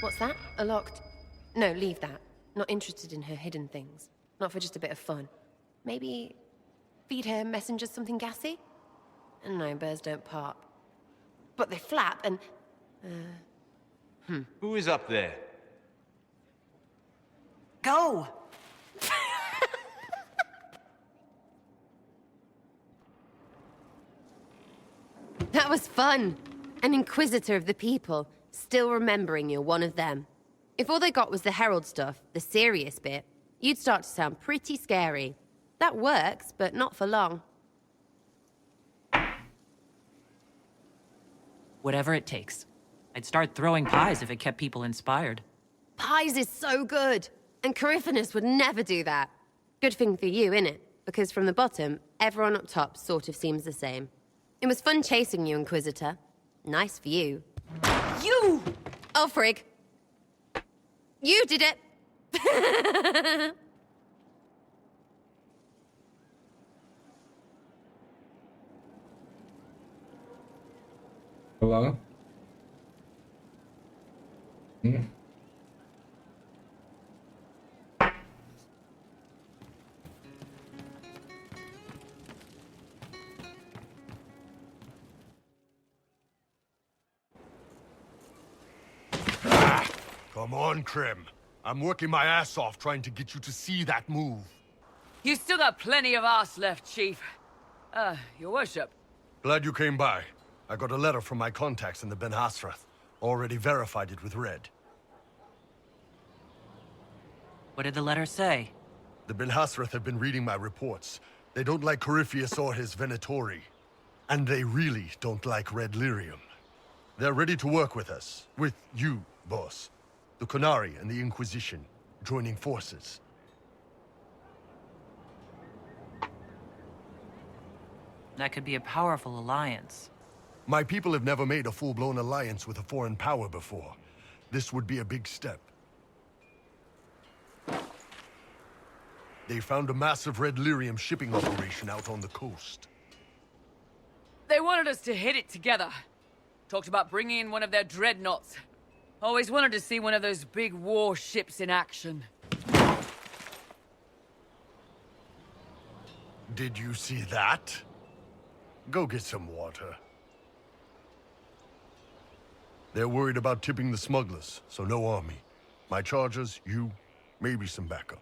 What's that? A locked... No, leave that. Not interested in her hidden things. Not for just a bit of fun. Maybe... feed her messengers something gassy? No, bears don't pop. But they flap and... Who is up there? Go! That was fun. An inquisitor of the people, still remembering you're one of them. If all they got was the herald stuff, the serious bit, you'd start to sound pretty scary. That works, but not for long. Whatever it takes. I'd start throwing pies if it kept people inspired. Pies is so good! And Coryphanus would never do that. Good thing for you, innit? Because from the bottom, everyone up top sort of seems the same. It was fun chasing you, Inquisitor. Nice for you. You! Oh, frig. You did it! Olá. Come on, Krim. I'm working my ass off trying to get you to see that move. You still got plenty of arse left, Chief. Your worship. Glad you came by. I got a letter from my contacts in the Ben Hasrath. Already verified it with Red. What did the letter say? The Ben Hasrath have been reading my reports. They don't like Corypheus or his Venatori. And they really don't like Red Lyrium. They're ready to work with us. With you, boss. The Canari and the Inquisition, joining forces. That could be a powerful alliance. My people have never made a full-blown alliance with a foreign power before. This would be a big step. They found a massive Red Lyrium shipping operation out on the coast. They wanted us to hit it together. Talked about bringing in one of their dreadnoughts. Always wanted to see one of those big warships in action. Did you see that? Go get some water. They're worried about tipping the smugglers, so no army. My chargers, you, maybe some backup.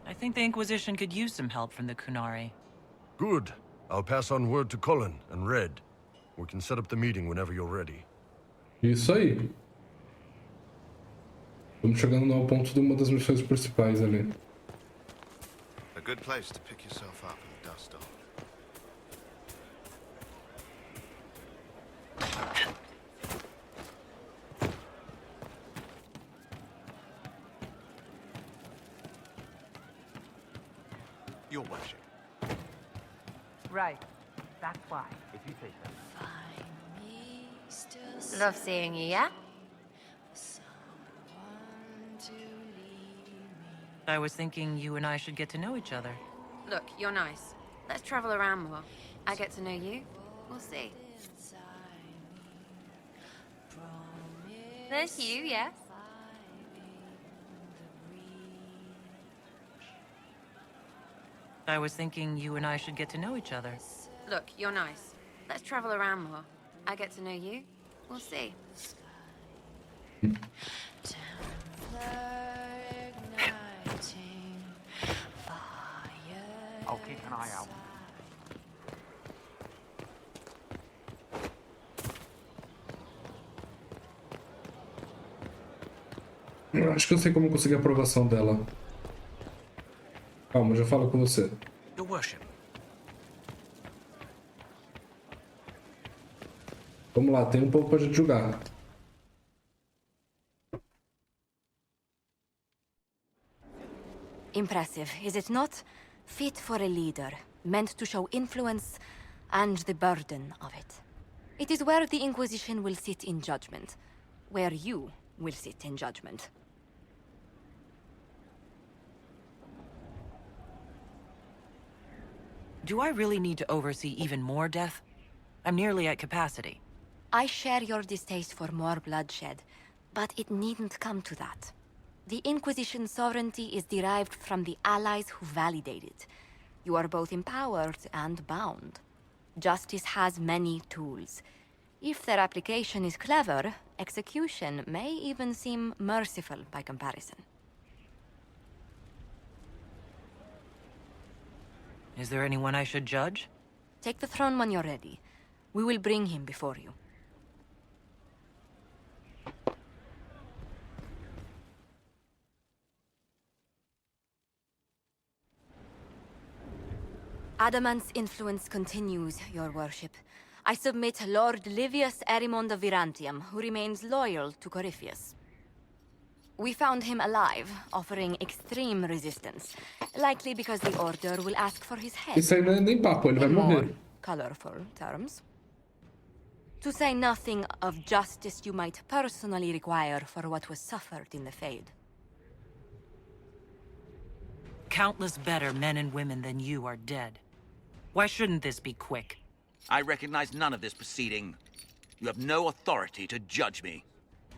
I think the Inquisition could use some help from the Kunari. Good. I'll pass on word to Cullen and Red. We can set up the meeting whenever you're ready. Isso aí. Estamos chegando ao ponto de uma das missões principais ali. A good place to pick yourself up and dust off. Your worship. Right. That's why. If you say so. Love seeing you, yeah? I was thinking you and I should get to know each other. Look, you're nice. Let's travel around more. I get to know you. We'll see. There's you, yes? I was thinking you and I should get to know each other. Look, you're nice. Let's travel around more. I get to know you. We'll see. I'll keep an eye out. Acho que eu sei como conseguir a aprovação dela. Calma, já falo com você. Your worship. Vamos lá, tem um pouco pra gente jogar. Impressive, is it not? Fit for a leader, meant to show influence and the burden of it. It is where the Inquisition will sit in judgment. Where you will sit in judgment. Do I really need to oversee even more death? I'm nearly at capacity. I share your distaste for more bloodshed, but it needn't come to that. The Inquisition's sovereignty is derived from the allies who validate it. You are both empowered and bound. Justice has many tools. If their application is clever, execution may even seem merciful by comparison. Is there anyone I should judge? Take the throne when you're ready. We will bring him before you. Adamant's influence continues, your worship. I submit Lord Livius Erimond of Virantium, who remains loyal to Corypheus. We found him alive, offering extreme resistance. Likely because the Order will ask for his head. Isso aí não é nem papo, ele vai In morrer. more colorful terms. To say nothing of justice you might personally require for what was suffered in the Fade. Countless better men and women than you are dead. Why shouldn't this be quick? I recognize none of this proceeding. You have no authority to judge me.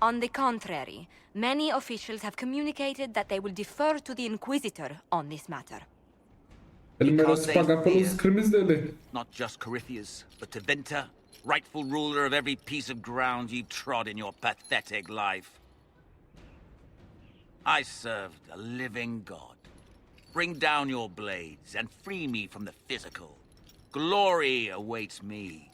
On the contrary, many officials have communicated that they will defer to the Inquisitor on this matter. Ele merece pagar pelos crimes dele. Not just Corypheus, but Tevinter, rightful ruler of every piece of ground you trod in your pathetic life. I served a living god. Bring down your blades and free me from the physical. Glory awaits me.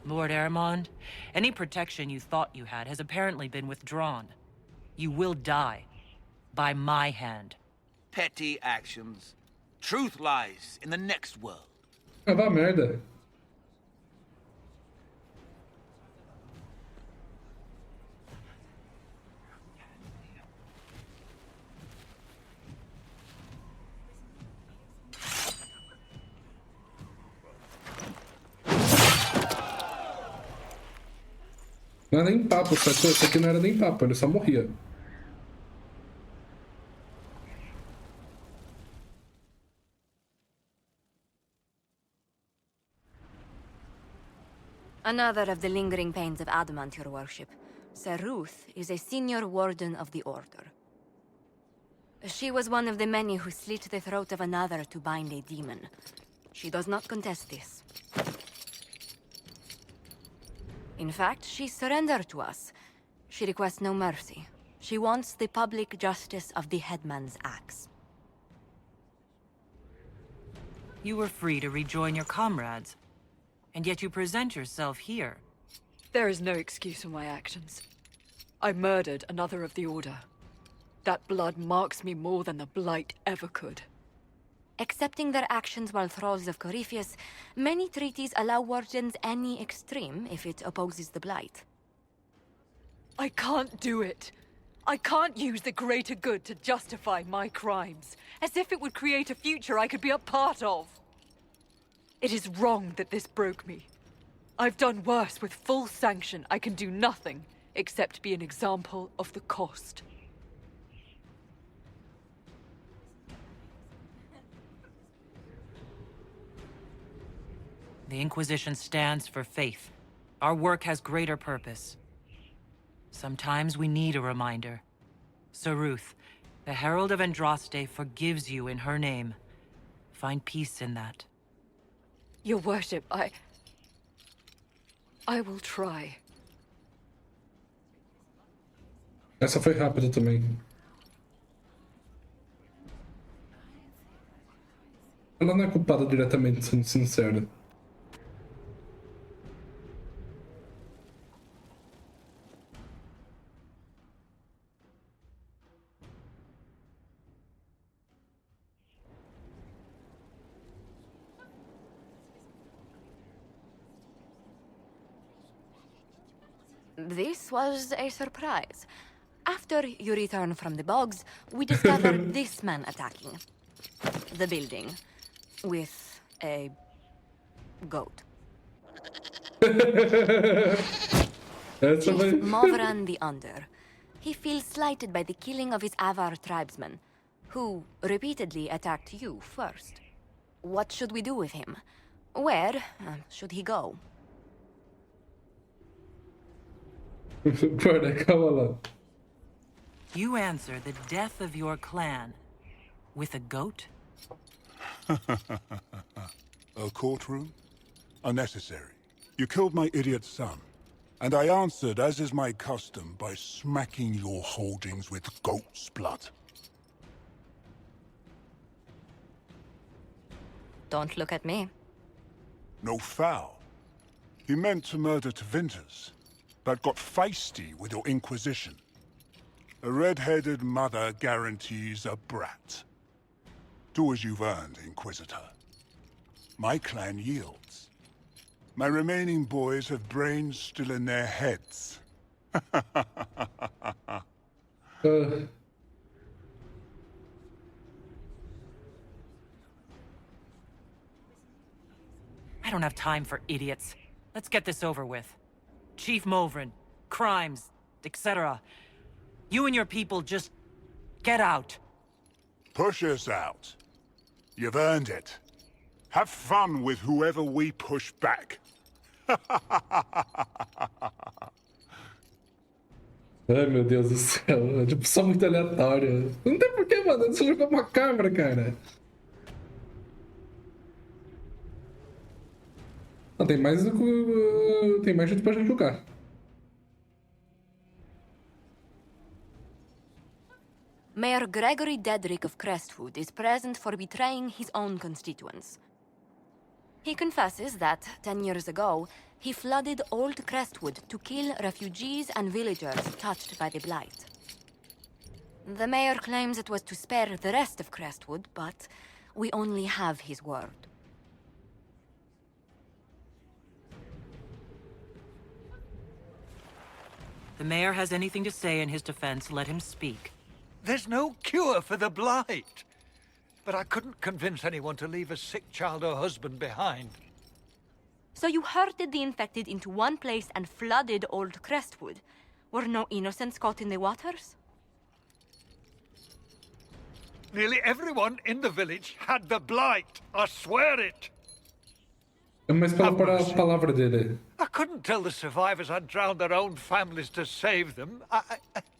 Lord Aramond, any protection you thought you had has apparently been withdrawn. You will die. By my hand. Petty actions. Truth lies in the next world. Ah, vá merda. Não era nem papo, sacou? Isso aqui não era nem papo, ele só morria. Another of the lingering pains of Adamant, your worship. Sir Ruth is a senior warden of the Order. She was one of the many who slit the throat of another to bind a demon. She does not contest this. In fact, she surrendered to us. She requests no mercy. She wants the public justice of the headman's axe. You were free to rejoin your comrades, and yet you present yourself here. There is no excuse for my actions. I murdered another of the Order. That blood marks me more than the Blight ever could. Accepting their actions while thralls of Corypheus, many treaties allow wardens any extreme if it opposes the Blight. I can't do it. I can't use the greater good to justify my crimes, as if it would create a future I could be a part of. It is wrong that this broke me. I've done worse with full sanction. I can do nothing except be an example of the cost. The Inquisition stands for faith. Our work has greater purpose. Sometimes we need a reminder. Sir Ruth, the Herald of Andraste forgives you in her name. Find peace in that. Your worship, I will try. Essa foi rápida também. Ela não é culpada diretamente, sendo sincera. This was a surprise. After you return from the bogs, we discovered this man attacking the building with a goat. Chief Movran the Under. He feels slighted by the killing of his Avar tribesmen, who repeatedly attacked you first. What should we do with him? Where should he go? You answer the death of your clan with a goat? A courtroom? Unnecessary. You killed my idiot son, and I answered, as is my custom, by smacking your holdings with goat's blood. Don't look at me. No foul. He meant to murder Tevinters, but got feisty with your Inquisition. A red-headed mother guarantees a brat. Do as you've earned, Inquisitor. My clan yields. My remaining boys have brains still in their heads. I don't have time for idiots. Let's get this over with. Chief Movran, crimes, etc. You and your people just get out. Push us out. You've earned it. Have fun with whoever we push back. Ai, meu Deus do céu. É tipo, só muito aleatório. Não tem porquê, mano. Você jogou uma cabra, cara. Não, tem mais do que... Tem mais gente pra gente jogar. Mayor Gregory Dedrick of Crestwood is present for betraying his own constituents. He confesses that, 10 years ago, he flooded Old Crestwood to kill refugees and villagers touched by the Blight. The mayor claims it was to spare the rest of Crestwood, but we only have his word. The mayor has anything to say in his defense, let him speak. There's no cure for the Blight. But I couldn't convince anyone to leave a sick child or husband behind. So you herded the infected into one place and flooded Old Crestwood? Were no innocents caught in the waters? Nearly everyone in the village had the Blight. I swear it. Mas pela palavra dele. I couldn't tell the survivors I'd drowned their own families to save them.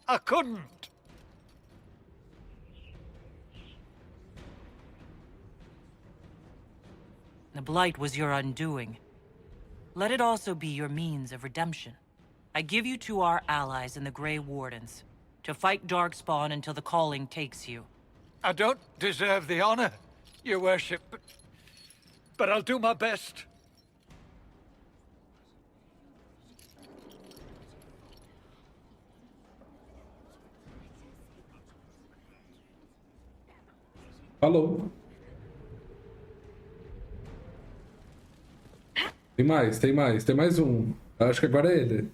I couldn't. The Blight was your undoing. Let it also be your means of redemption. I give you to our allies in the Grey Wardens, to fight Darkspawn until the calling takes you. I don't deserve the honor, your worship, but I'll do my best. Falou. Tem mais um. Acho que agora é ele.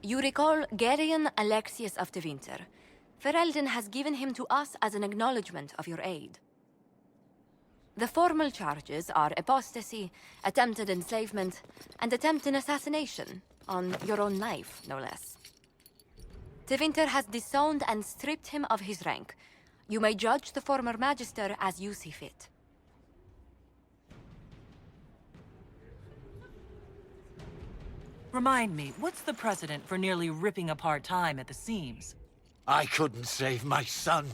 You recall Gerion Alexius of Tevinter. Ferelden has given him to us as an acknowledgement of your aid. The formal charges are apostasy, attempted enslavement, and attempted assassination, on your own life, no less. Tevinter has disowned and stripped him of his rank. You may judge the former magister as you see fit. Remind me, what's the precedent for nearly ripping apart time at the seams? I couldn't save my son.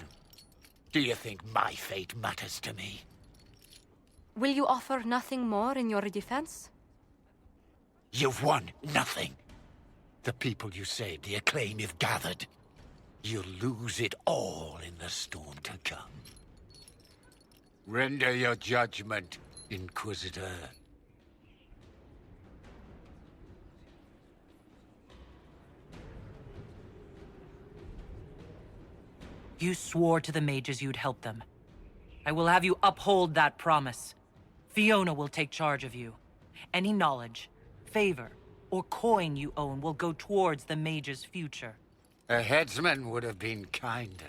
Do you think my fate matters to me? Will you offer nothing more in your defense? You've won nothing. The people you saved, the acclaim you've gathered. You'll lose it all in the storm to come. Render your judgment, Inquisitor. You swore to the mages you'd help them. I will have you uphold that promise. Fiona will take charge of you. Any knowledge, favor, or coin you own will go towards the mage's future. A headsman would have been kinder.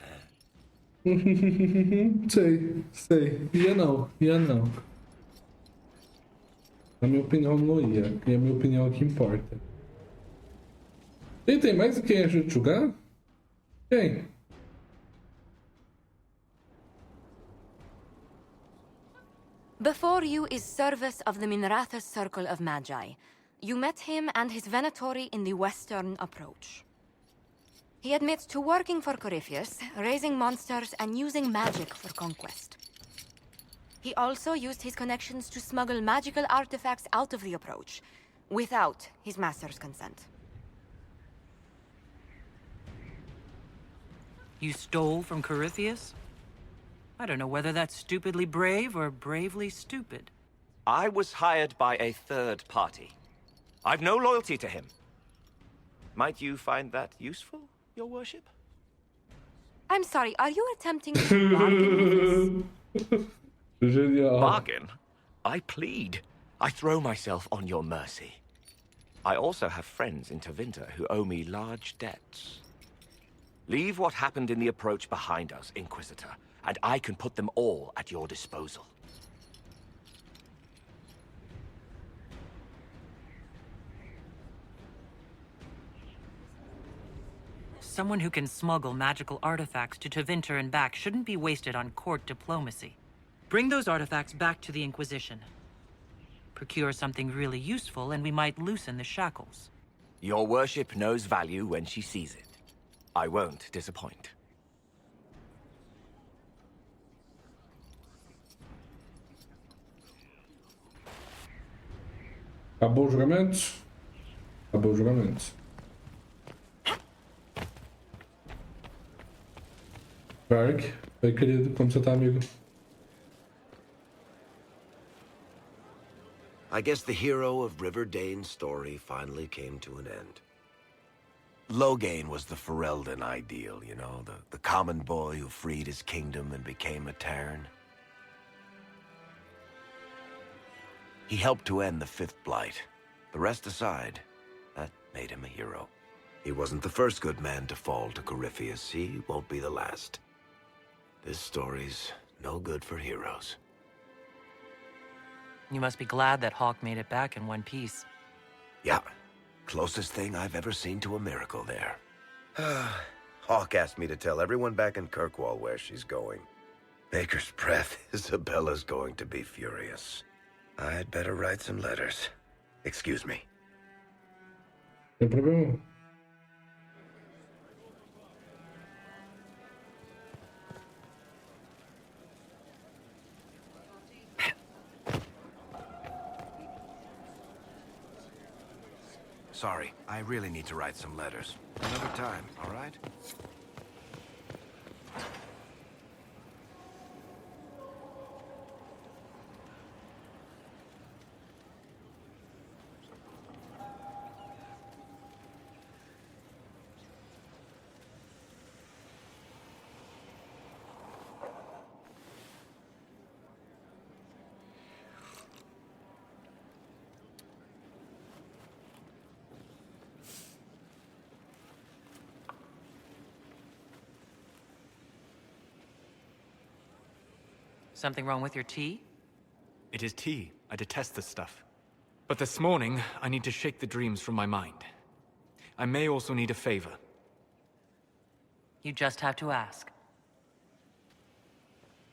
Sei. Ia não. Na minha opinião, não ia. E a minha opinião é que importa. E tem mais quem ajuda a jogar? Quem? Before you is Service of the Minratha's Circle of Magi. You met him and his Venatori in the western approach. He admits to working for Corypheus, raising monsters, and using magic for conquest. He also used his connections to smuggle magical artifacts out of the approach, without his master's consent. You stole from Corypheus? I don't know whether that's stupidly brave or bravely stupid. I was hired by a third party. I've no loyalty to him. Might you find that useful, your worship? I'm sorry, are you attempting to bargain with this? Genial. Bargain? I plead. I throw myself on your mercy. I also have friends in Tevinter who owe me large debts. Leave what happened in the approach behind us, Inquisitor, and I can put them all at your disposal. Someone who can smuggle magical artifacts to Tevinter and back shouldn't be wasted on court diplomacy. Bring those artifacts back to the Inquisition. Procure something really useful and we might loosen the shackles. Your worship knows value when she sees it. I won't disappoint. Acabou o julgamento? Acabou o julgamento. Varg, oi querido, como você tá, amigo? I guess the hero of River Dane's story finally came to an end. Loghain was the Ferelden ideal, you know, the common boy who freed his kingdom and became a Terran. He helped to end the Fifth Blight. The rest aside, that made him a hero. He wasn't the first good man to fall to Corypheus. He won't be the last. This story's no good for heroes. You must be glad that Hawk made it back in one piece. Yeah. Closest thing I've ever seen to a miracle there. Hawk asked me to tell everyone back in Kirkwall where she's going. Baker's breath, Isabella's going to be furious. I'd better write some letters. Excuse me. Tem problema. Sorry, I really need to write some letters. Another time, all right? Something wrong with your tea? It is tea. I detest this stuff. But this morning, I need to shake the dreams from my mind. I may also need a favor. You just have to ask.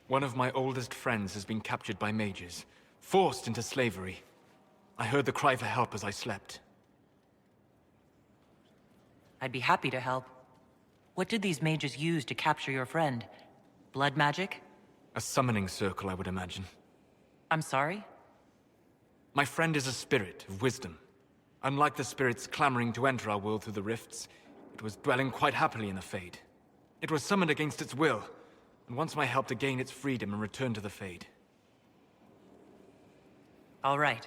One of my oldest friends has been captured by mages, forced into slavery. I heard the cry for help as I slept. I'd be happy to help. What did these mages use to capture your friend? Blood magic? A summoning circle, I would imagine. I'm sorry? My friend is a spirit of wisdom. Unlike the spirits clamoring to enter our world through the rifts, it was dwelling quite happily in the Fade. It was summoned against its will, and wants my help to gain its freedom and return to the Fade. All right.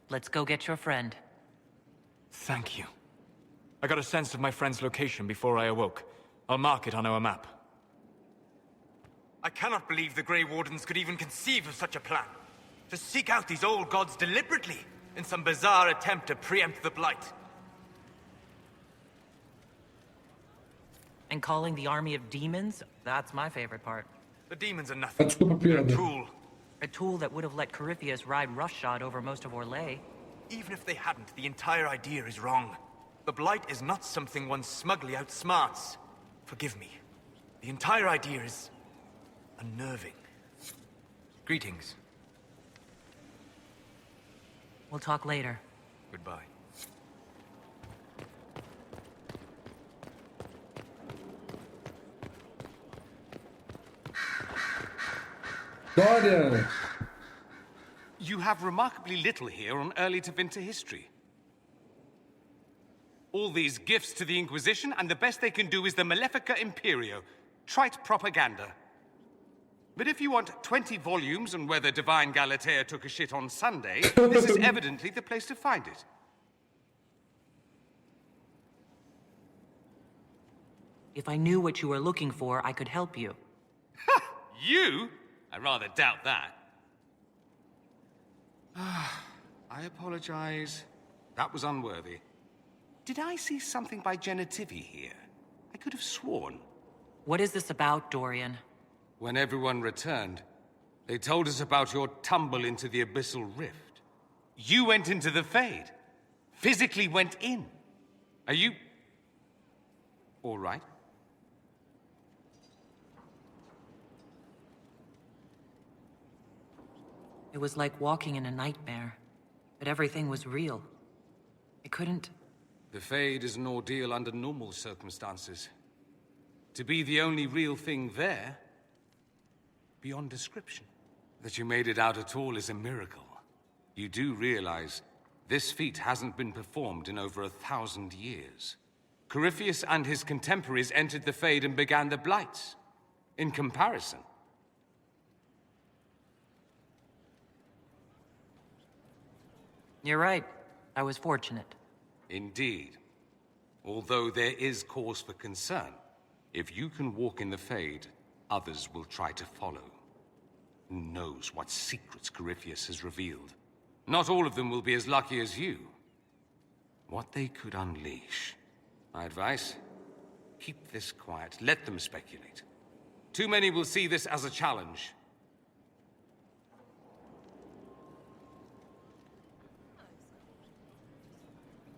Let's go get your friend. Thank you. I got a sense of my friend's location before I awoke. I'll mark it on our map. I cannot believe the Grey Wardens could even conceive of such a plan. To seek out these old gods deliberately. in some bizarre attempt to preempt the Blight. And calling the army of demons? That's my favorite part. The demons are nothing. They're a tool. A tool that would have let Corypheus ride roughshod over most of Orlais. Even if they hadn't, the entire idea is wrong. The Blight is not something one smugly outsmarts. Forgive me. The entire idea is unnerving. Greetings. We'll talk later. Goodbye. Dorian! You have remarkably little here on early Tevinter history. All these gifts to the Inquisition, and the best they can do is the Malefica Imperio. Trite propaganda. But if you want 20 volumes on whether Divine Galatea took a shit on Sunday, this is evidently the place to find it. If I knew what you were looking for, I could help you. Ha! You? I rather doubt that. I apologize. That was unworthy. Did I see something by Genitivi here? I could have sworn. What is this about, Dorian? When everyone returned, they told us about your tumble into the Abyssal Rift. You went into the Fade. Physically went in. Are you... all right? It was like walking in a nightmare, but everything was real. I couldn't... The Fade is an ordeal under normal circumstances. To be the only real thing there, beyond description. That you made it out at all is a miracle. You do realize this feat hasn't been performed in over 1,000 years. Corypheus and his contemporaries entered the Fade and began the Blights. In comparison, you're right. I was fortunate. indeed. Although there is cause for concern. If you can walk in the Fade, others will try to follow. Who knows what secrets Corypheus has revealed? Not all of them will be as lucky as you. What they could unleash. My advice? Keep this quiet. Let them speculate. Too many will see this as a challenge.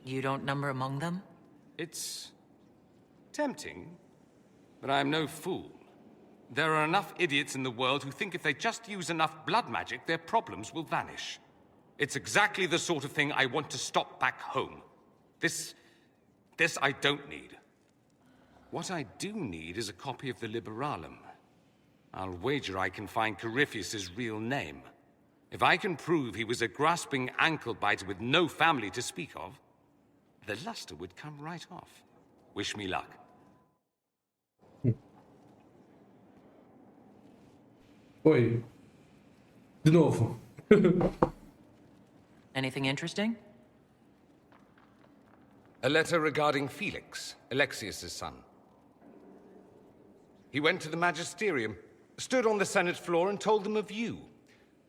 You don't number among them? It's tempting, but I'm no fool. There are enough idiots in the world who think if they just use enough blood magic, their problems will vanish. It's exactly the sort of thing I want to stop back home. This I don't need. What I do need is a copy of the Liberalum. I'll wager I can find Corypheus's real name. If I can prove he was a grasping ankle-biter with no family to speak of, the luster would come right off. Wish me luck. Oi. De novo. Anything interesting? A letter regarding Felix, Alexius's son. He went to the Magisterium, stood on the Senate floor and told them of you.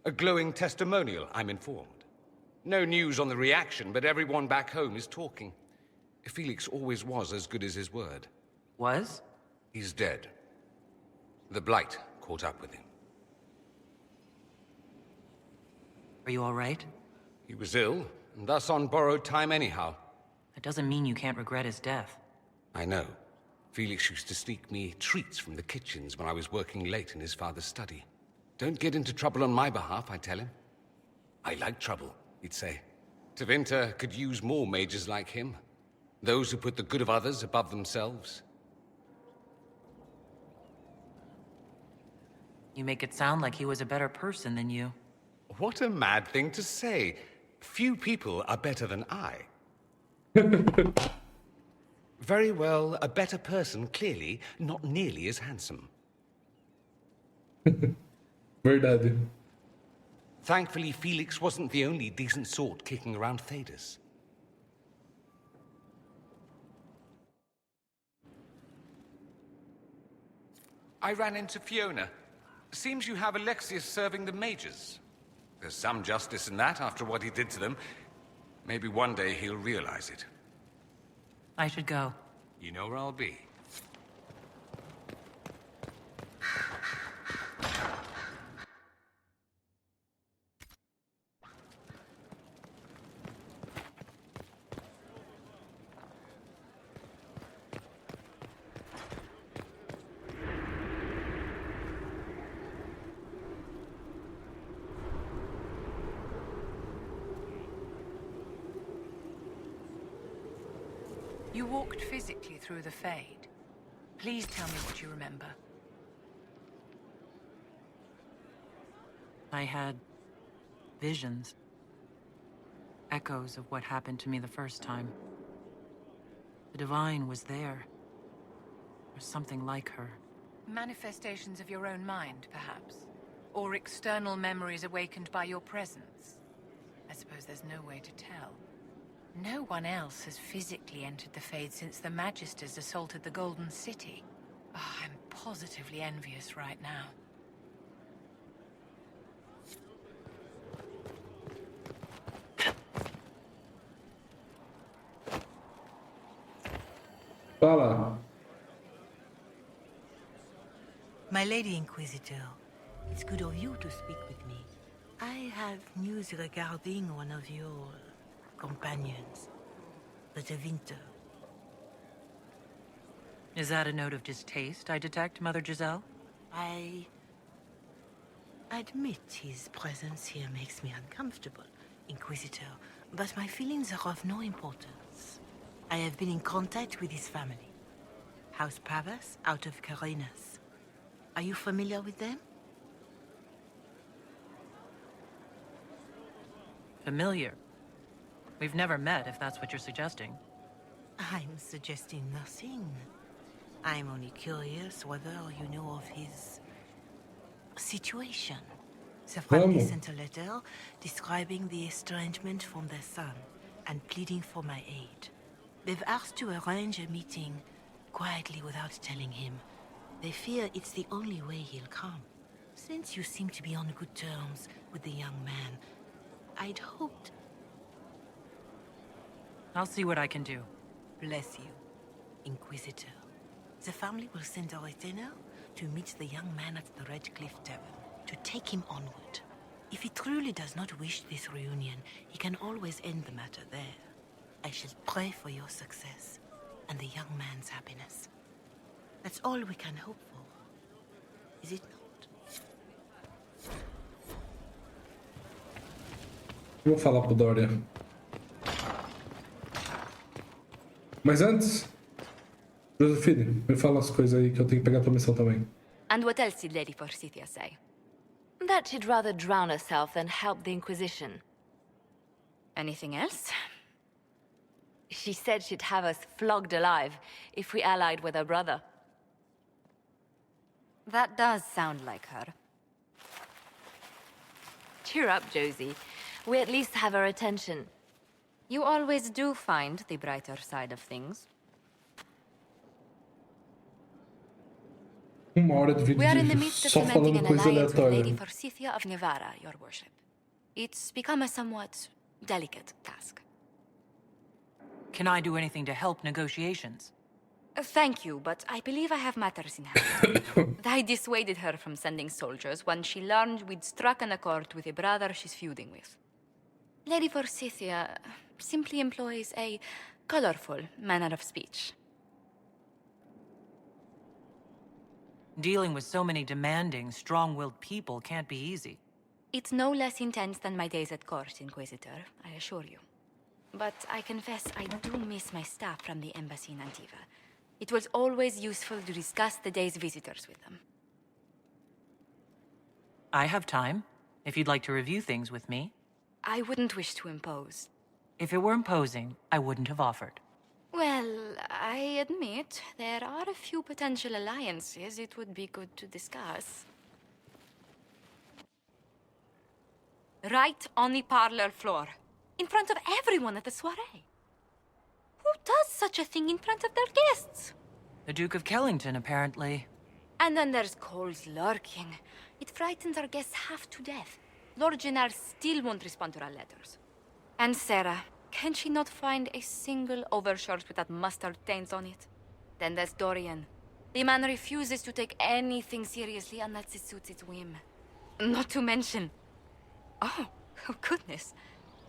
A glowing testimonial, I'm informed. No news on the reaction, but everyone back home is talking. Felix always was as good as his word. Was? He's dead. The Blight caught up with him. Are you all right? He was ill, and thus on borrowed time anyhow. That doesn't mean you can't regret his death. I know. Felix used to sneak me treats from the kitchens when I was working late in his father's study. Don't get into trouble on my behalf, I tell him. I like trouble, he'd say. Tevinter could use more mages like him. Those who put the good of others above themselves. You make it sound like he was a better person than you. What a mad thing to say. Few people are better than I. Very well, a better person, clearly, not nearly as handsome. Verdade. Thankfully, Felix wasn't the only decent sort kicking around Thedas. I ran into Fiona. Seems you have Alexius serving the mages. There's some justice in that after what he did to them. Maybe one day he'll realize it. I should go. You know where I'll be. You walked physically through the Fade. Please tell me what you remember. I had visions. Echoes of what happened to me the first time. The Divine was there. Or something like her. Manifestations of your own mind, perhaps? Or external memories awakened by your presence? I suppose there's no way to tell. No one else has physically entered the Fade since the Magisters assaulted the Golden City. Oh, I'm positively envious right now. Fala. My Lady Inquisitor, it's good of you to speak with me. I have news regarding one of your companions, the Tevinter. Is that a note of distaste I detect, Mother Giselle? I admit his presence here makes me uncomfortable, Inquisitor, but my feelings are of no importance. I have been in contact with his family. House Pavas, out of Carenas. Are you familiar with them? Familiar? We've never met, if that's what you're suggesting. I'm suggesting nothing. I'm only curious whether you know of his situation. The family sent a letter describing the estrangement from their son and pleading for my aid. They've asked to arrange a meeting quietly without telling him. They fear it's the only way he'll come. Since you seem to be on good terms with the young man, I'd hoped... I'll see what I can do. Bless you, Inquisitor. The family will send a retainer to meet the young man at the Red Cliff Tavern, to take him onward. If he truly does not wish this reunion, he can always end the matter there. I shall pray for your success and the young man's happiness. That's all we can hope for, is it not? Vou falar pro Dória. Mas antes, Josefine, me fala as coisas aí que eu tenho que pegar tua missão também. And what else did Lady Forsythia say? That she'd rather drown herself than help the Inquisition. Anything else? She said she'd have us flogged alive if we allied with her brother. That does sound like her. Cheer up, Josie. We at least have her attention. You always do find the brighter side of things. Uma hora de We are in vídeo the midst of só cementing falando an coisa alliance with Lady aleatória. Forsythia of Navarra, your worship. It's become a somewhat delicate task. Can I do anything to help negotiations? Thank you, but I believe I have matters in hand. I dissuaded her from sending soldiers when she learned we'd struck an accord with a brother she's feuding with. Lady Forsythia simply employs a colorful manner of speech. Dealing with so many demanding, strong-willed people can't be easy. It's no less intense than my days at court, Inquisitor, I assure you. But I confess I do miss my staff from the embassy in Antiva. It was always useful to discuss the day's visitors with them. I have time, if you'd like to review things with me. I wouldn't wish to impose. If it were imposing, I wouldn't have offered. Well, I admit there are a few potential alliances it would be good to discuss. Right on the parlor floor, in front of everyone at the soiree. Who does such a thing in front of their guests? The Duke of Kellington, apparently. And then there's Cole's lurking. It frightens our guests half to death. Lord Gennard still won't respond to our letters. And Sarah, Can she not find a single overshirt with that mustard taint on it? Then there's Dorian. The man refuses to take anything seriously unless it suits its whim. Not to mention... Oh goodness.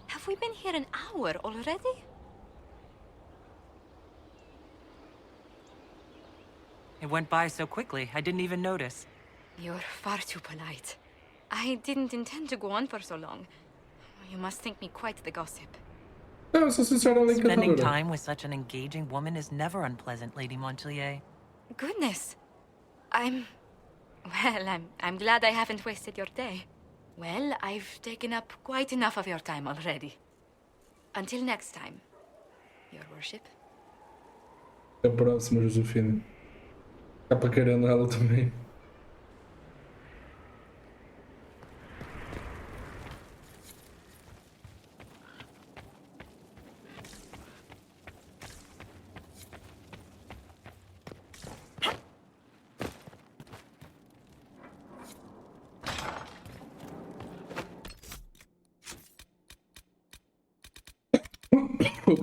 Have we been here an hour already? It went by so quickly, I didn't even notice. You're far too polite. I didn't intend to go on for so long. You must think me quite the gossip. Spending time with such an engaging woman is never unpleasant, Lady Montelier. Goodness. I'm glad I haven't wasted your day. Well, I've taken up quite enough of your time already. Until next time, Your Worship. Até a próxima, Josefina. Acaba querendo ela também.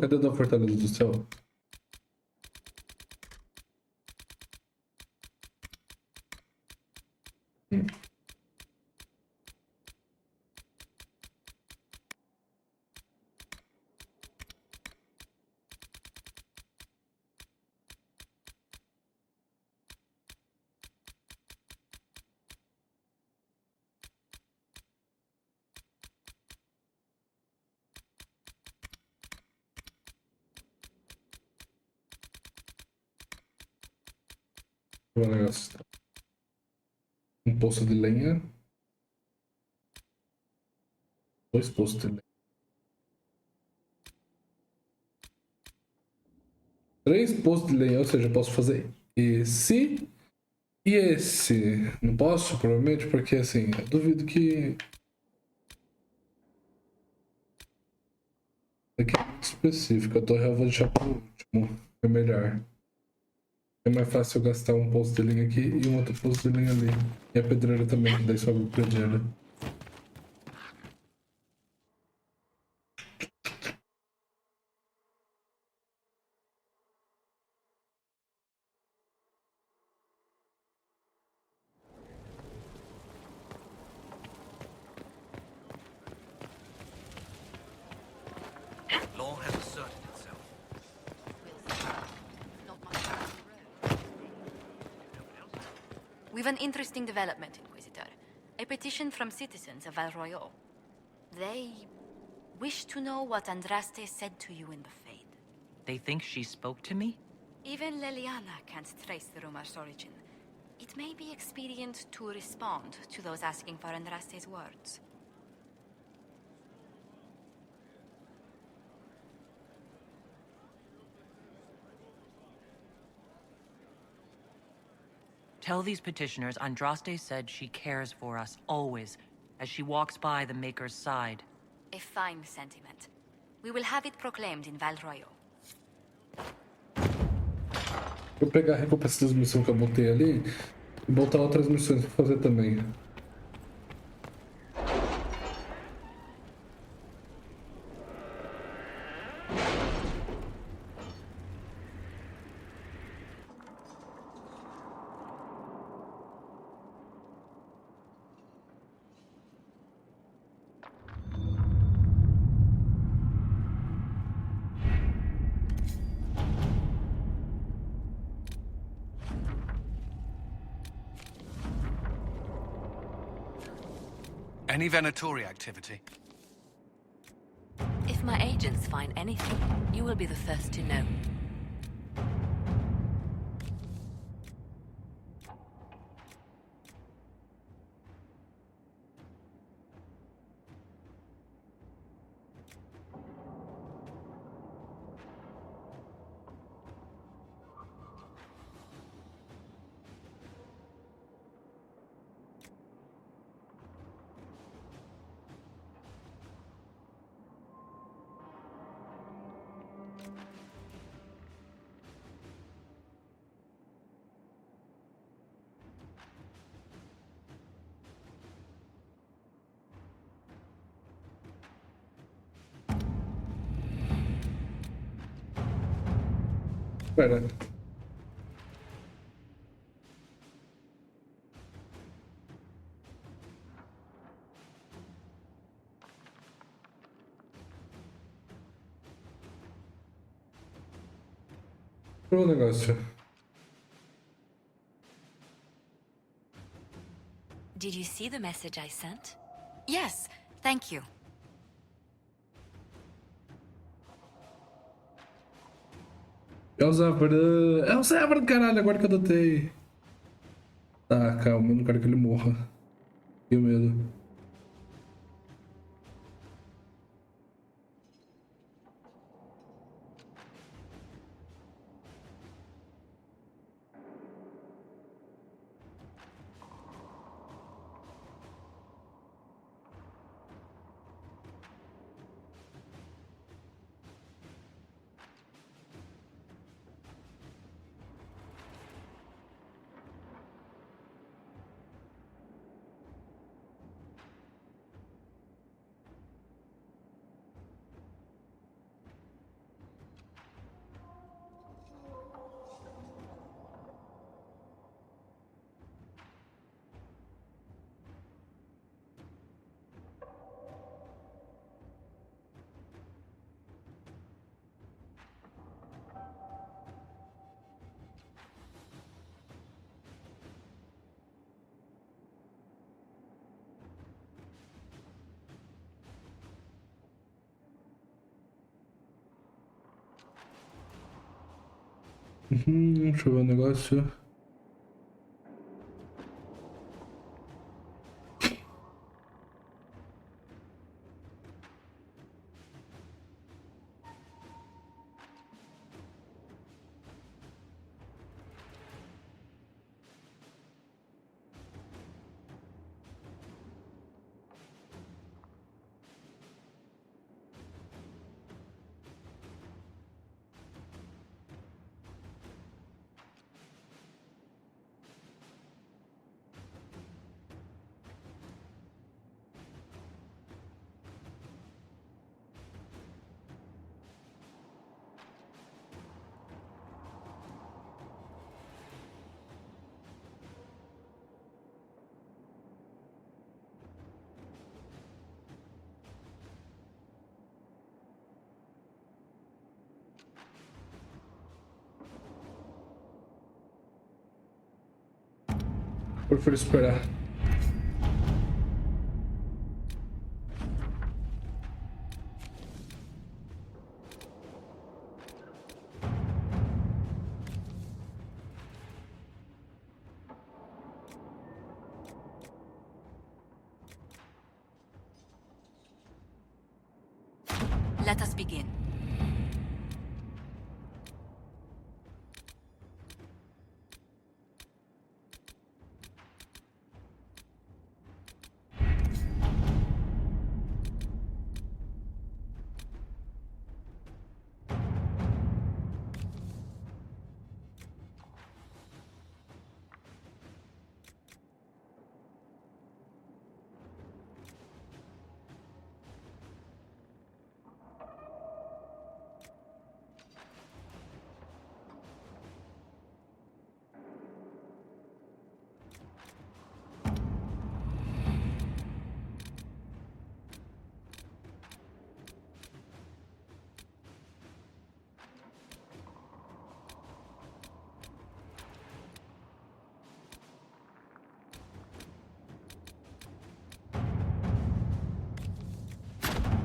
Cadê da Fortaleza do Céu? Um poço de lenha. 2 poços de lenha. 3 poços de lenha, ou seja, eu posso fazer esse e esse. Não posso, provavelmente, porque assim, eu duvido que... Aqui é muito específico, a torre eu vou deixar para o último, é melhor. É mais fácil eu gastar um poço de linha aqui e um outro poço de linha ali. E a pedreira também, que daí sobe a pedreira. Law has asserted itself. We've an interesting development, Inquisitor. A petition from citizens of Val Royal. They wish to know what Andraste said to you in the Fade. They think she spoke to me? Even Leliana can't trace the rumor's origin. It may be expedient to respond to those asking for Andraste's words. Tell these petitioners Andraste said she cares for us, always, as she walks by the Maker's side. A fine sentiment. We will have it proclaimed in Val Royal. Vou pegar a recompensa das missões que eu botei ali e botar outras missões pra fazer também. Any Venatori activity? If my agents find anything, you will be the first to know. Pera. Qual é o negócio? Did you see the message I sent? Yes, thank you. É o Zevran. É o Zevran, caralho, agora que eu adotei. Tá, calma, eu não quero que ele morra. Tenho medo. Deixa eu ver o negócio. Prefiro esperar. Let us begin.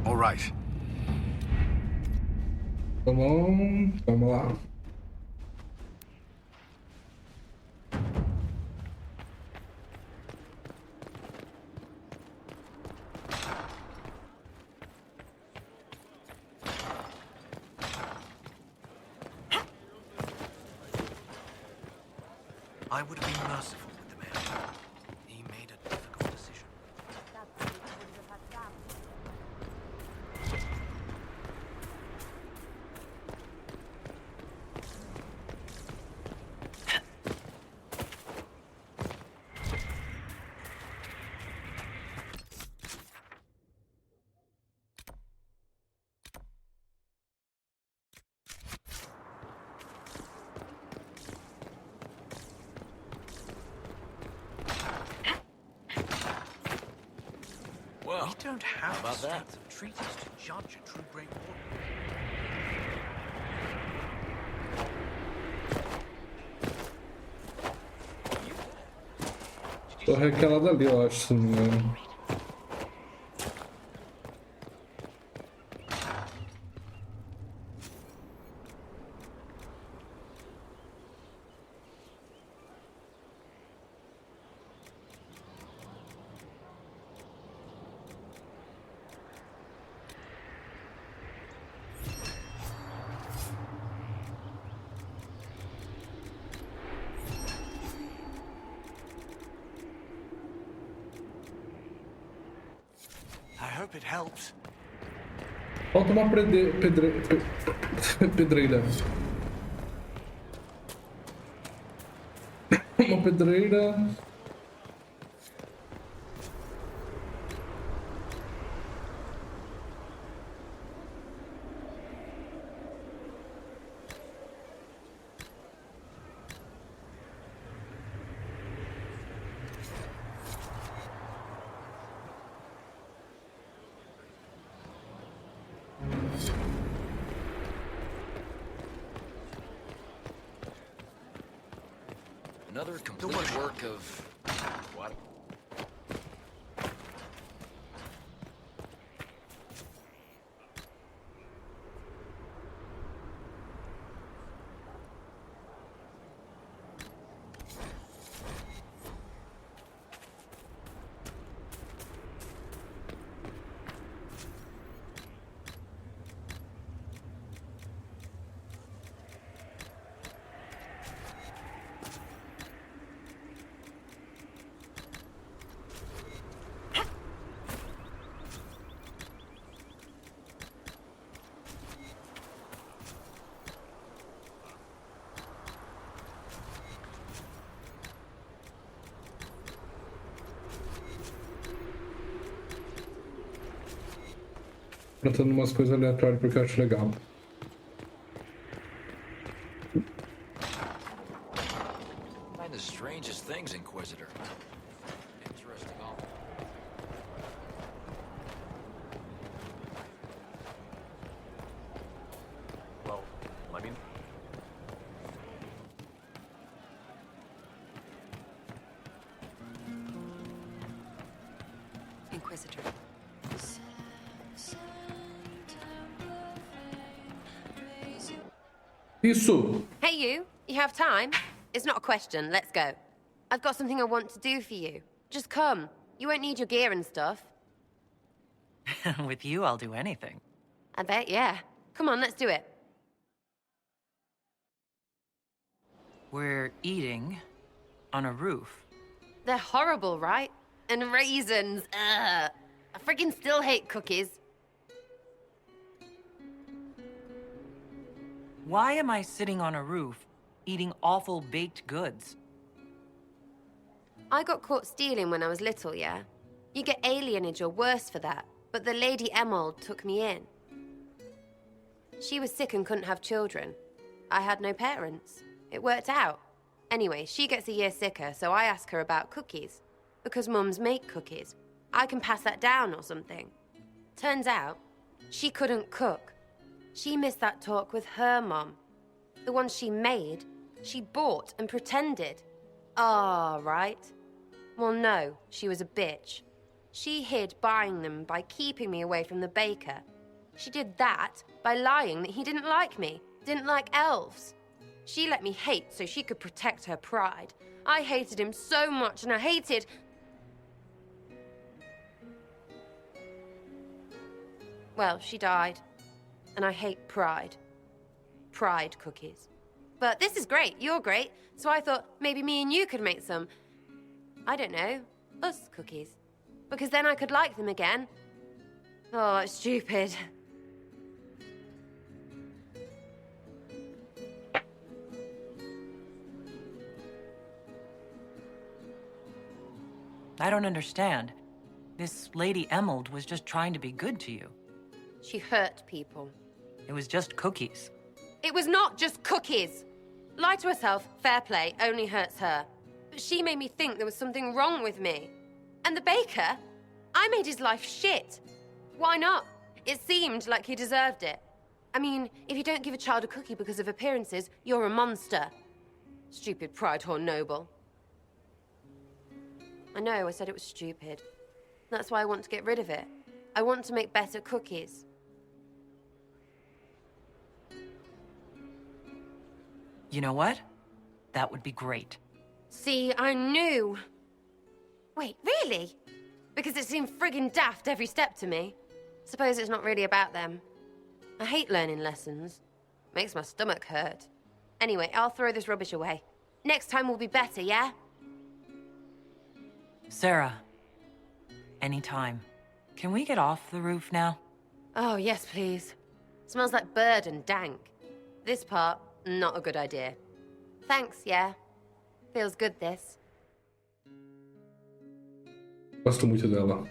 All right. Vamos lá. I would have been merciful with the man. He made a difficult decision. don't have about the that? strength of treaties to judge a true great war. Torre é aquela dali, eu acho, se não me engano. I hope it helps. Falta uma pedreira. Uma pedreira. Another complete work of... what? Plantando umas coisas aleatórias porque eu acho legal. Find the strangest things, Inquisitor. Interesting all. Well, I mean... Inquisitor. Isso! Hey you, you have time? It's not a question, let's go. I've got something I want to do for you. Just come. You won't need your gear and stuff. With you, I'll do anything. I bet, yeah. Come on, let's do it. We're eating on a roof. They're horrible, right? And raisins, ugh. I freaking still hate cookies. Why am I sitting on a roof, eating awful baked goods? I got caught stealing when I was little, yeah? You get alienage or worse for that, but the Lady Emerald took me in. She was sick and couldn't have children. I had no parents. It worked out. Anyway, she gets a year sicker, so I ask her about cookies. Because mums make cookies. I can pass that down or something. Turns out, she couldn't cook. She missed that talk with her mom. The one she made, she bought and pretended. Ah, right. Well, no, she was a bitch. She hid buying them by keeping me away from the baker. She did that by lying that he didn't like me, didn't like elves. She let me hate so she could protect her pride. I hated him so much, and I hated... Well, she died. And I hate pride. Pride cookies. But this is great, you're great, so I thought maybe me and you could make some, I don't know, us cookies. Because then I could like them again. Oh, it's stupid. I don't understand. This Lady Emerald was just trying to be good to you. She hurt people. It was just cookies. It was not just cookies. Lie to herself, fair play, only hurts her. But she made me think there was something wrong with me. And the baker? I made his life shit. Why not? It seemed like he deserved it. I mean, if you don't give a child a cookie because of appearances, you're a monster. Stupid pride-horn noble. I know, I said it was stupid. That's why I want to get rid of it. I want to make better cookies. You know what? That would be great. See, I knew. Wait, really? Because it seemed friggin' daft every step to me. Suppose it's not really about them. I hate learning lessons. Makes my stomach hurt. Anyway, I'll throw this rubbish away. Next time will be better, yeah? Sarah, anytime. Can we get off the roof now? Oh, yes, please. Smells like bird and dank. This part, not a good idea. Thanks, yeah. Feels good, this. Gosto muito dela.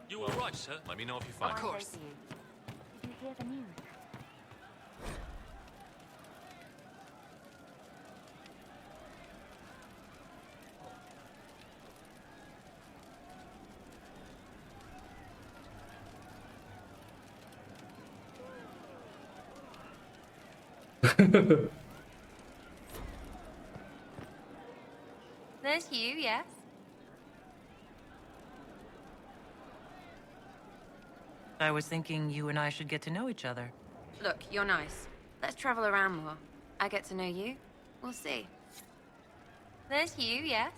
You were right, sir. Let me know if you find it. Of course. Did you hear the news? There's you, yes? I was thinking you and I should get to know each other. Look, you're nice. Let's travel around more. I get to know you. We'll see. There's you, yes?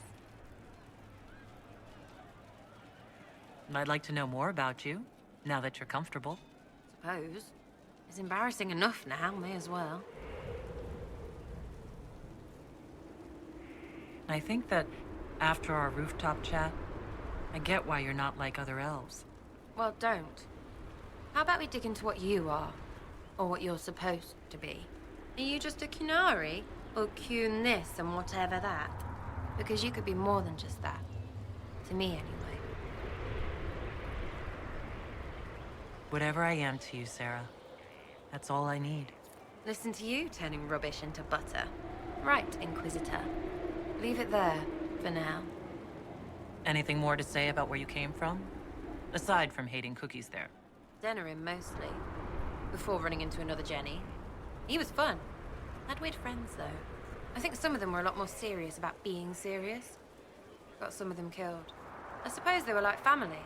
I'd like to know more about you, now that you're comfortable. Suppose. It's embarrassing enough now, may as well. I think that after our rooftop chat, I get why you're not like other elves. Well, don't. How about we dig into what you are? Or what you're supposed to be? Are you just a Qunari? Or Qun this and whatever that? Because you could be more than just that. To me, anyway. Whatever I am to you, Sarah, that's all I need. Listen to you turning rubbish into butter. Right, Inquisitor. Leave it there, for now. Anything more to say about where you came from? Aside from hating cookies there. Denerim, mostly. Before running into another Jenny. He was fun. Had weird friends, though. I think some of them were a lot more serious about being serious. Got some of them killed. I suppose they were like family.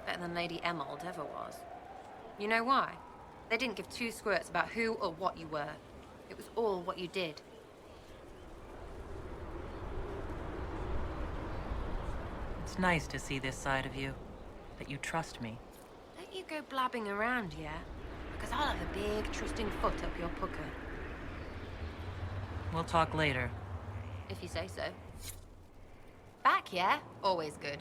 Better than Lady Emerald ever was. You know why? They didn't give two squirts about who or what you were. It was all what you did. It's nice to see this side of you, that you trust me. Don't you go blabbing around, yeah? Because I'll have a big, trusting foot up your pucker. We'll talk later. If you say so. Back, yeah? Always good.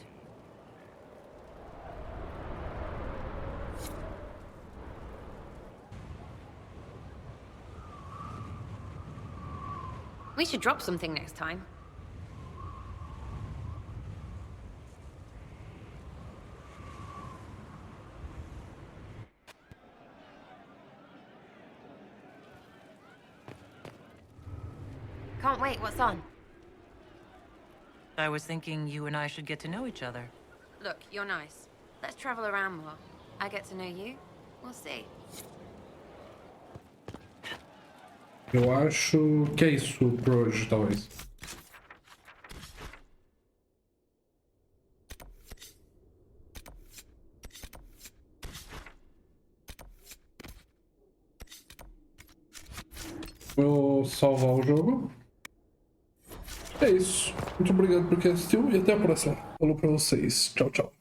We should drop something next time. Can't wait, what's on? I was thinking you and I should get to know each other. Look, you're nice. Let's travel around more. I get to know you. We'll see. Eu acho que é isso por hoje, talvez. Vou salvar o jogo. É isso. Muito obrigado por quem assistiu e até a próxima. Falou pra vocês. Tchau, tchau.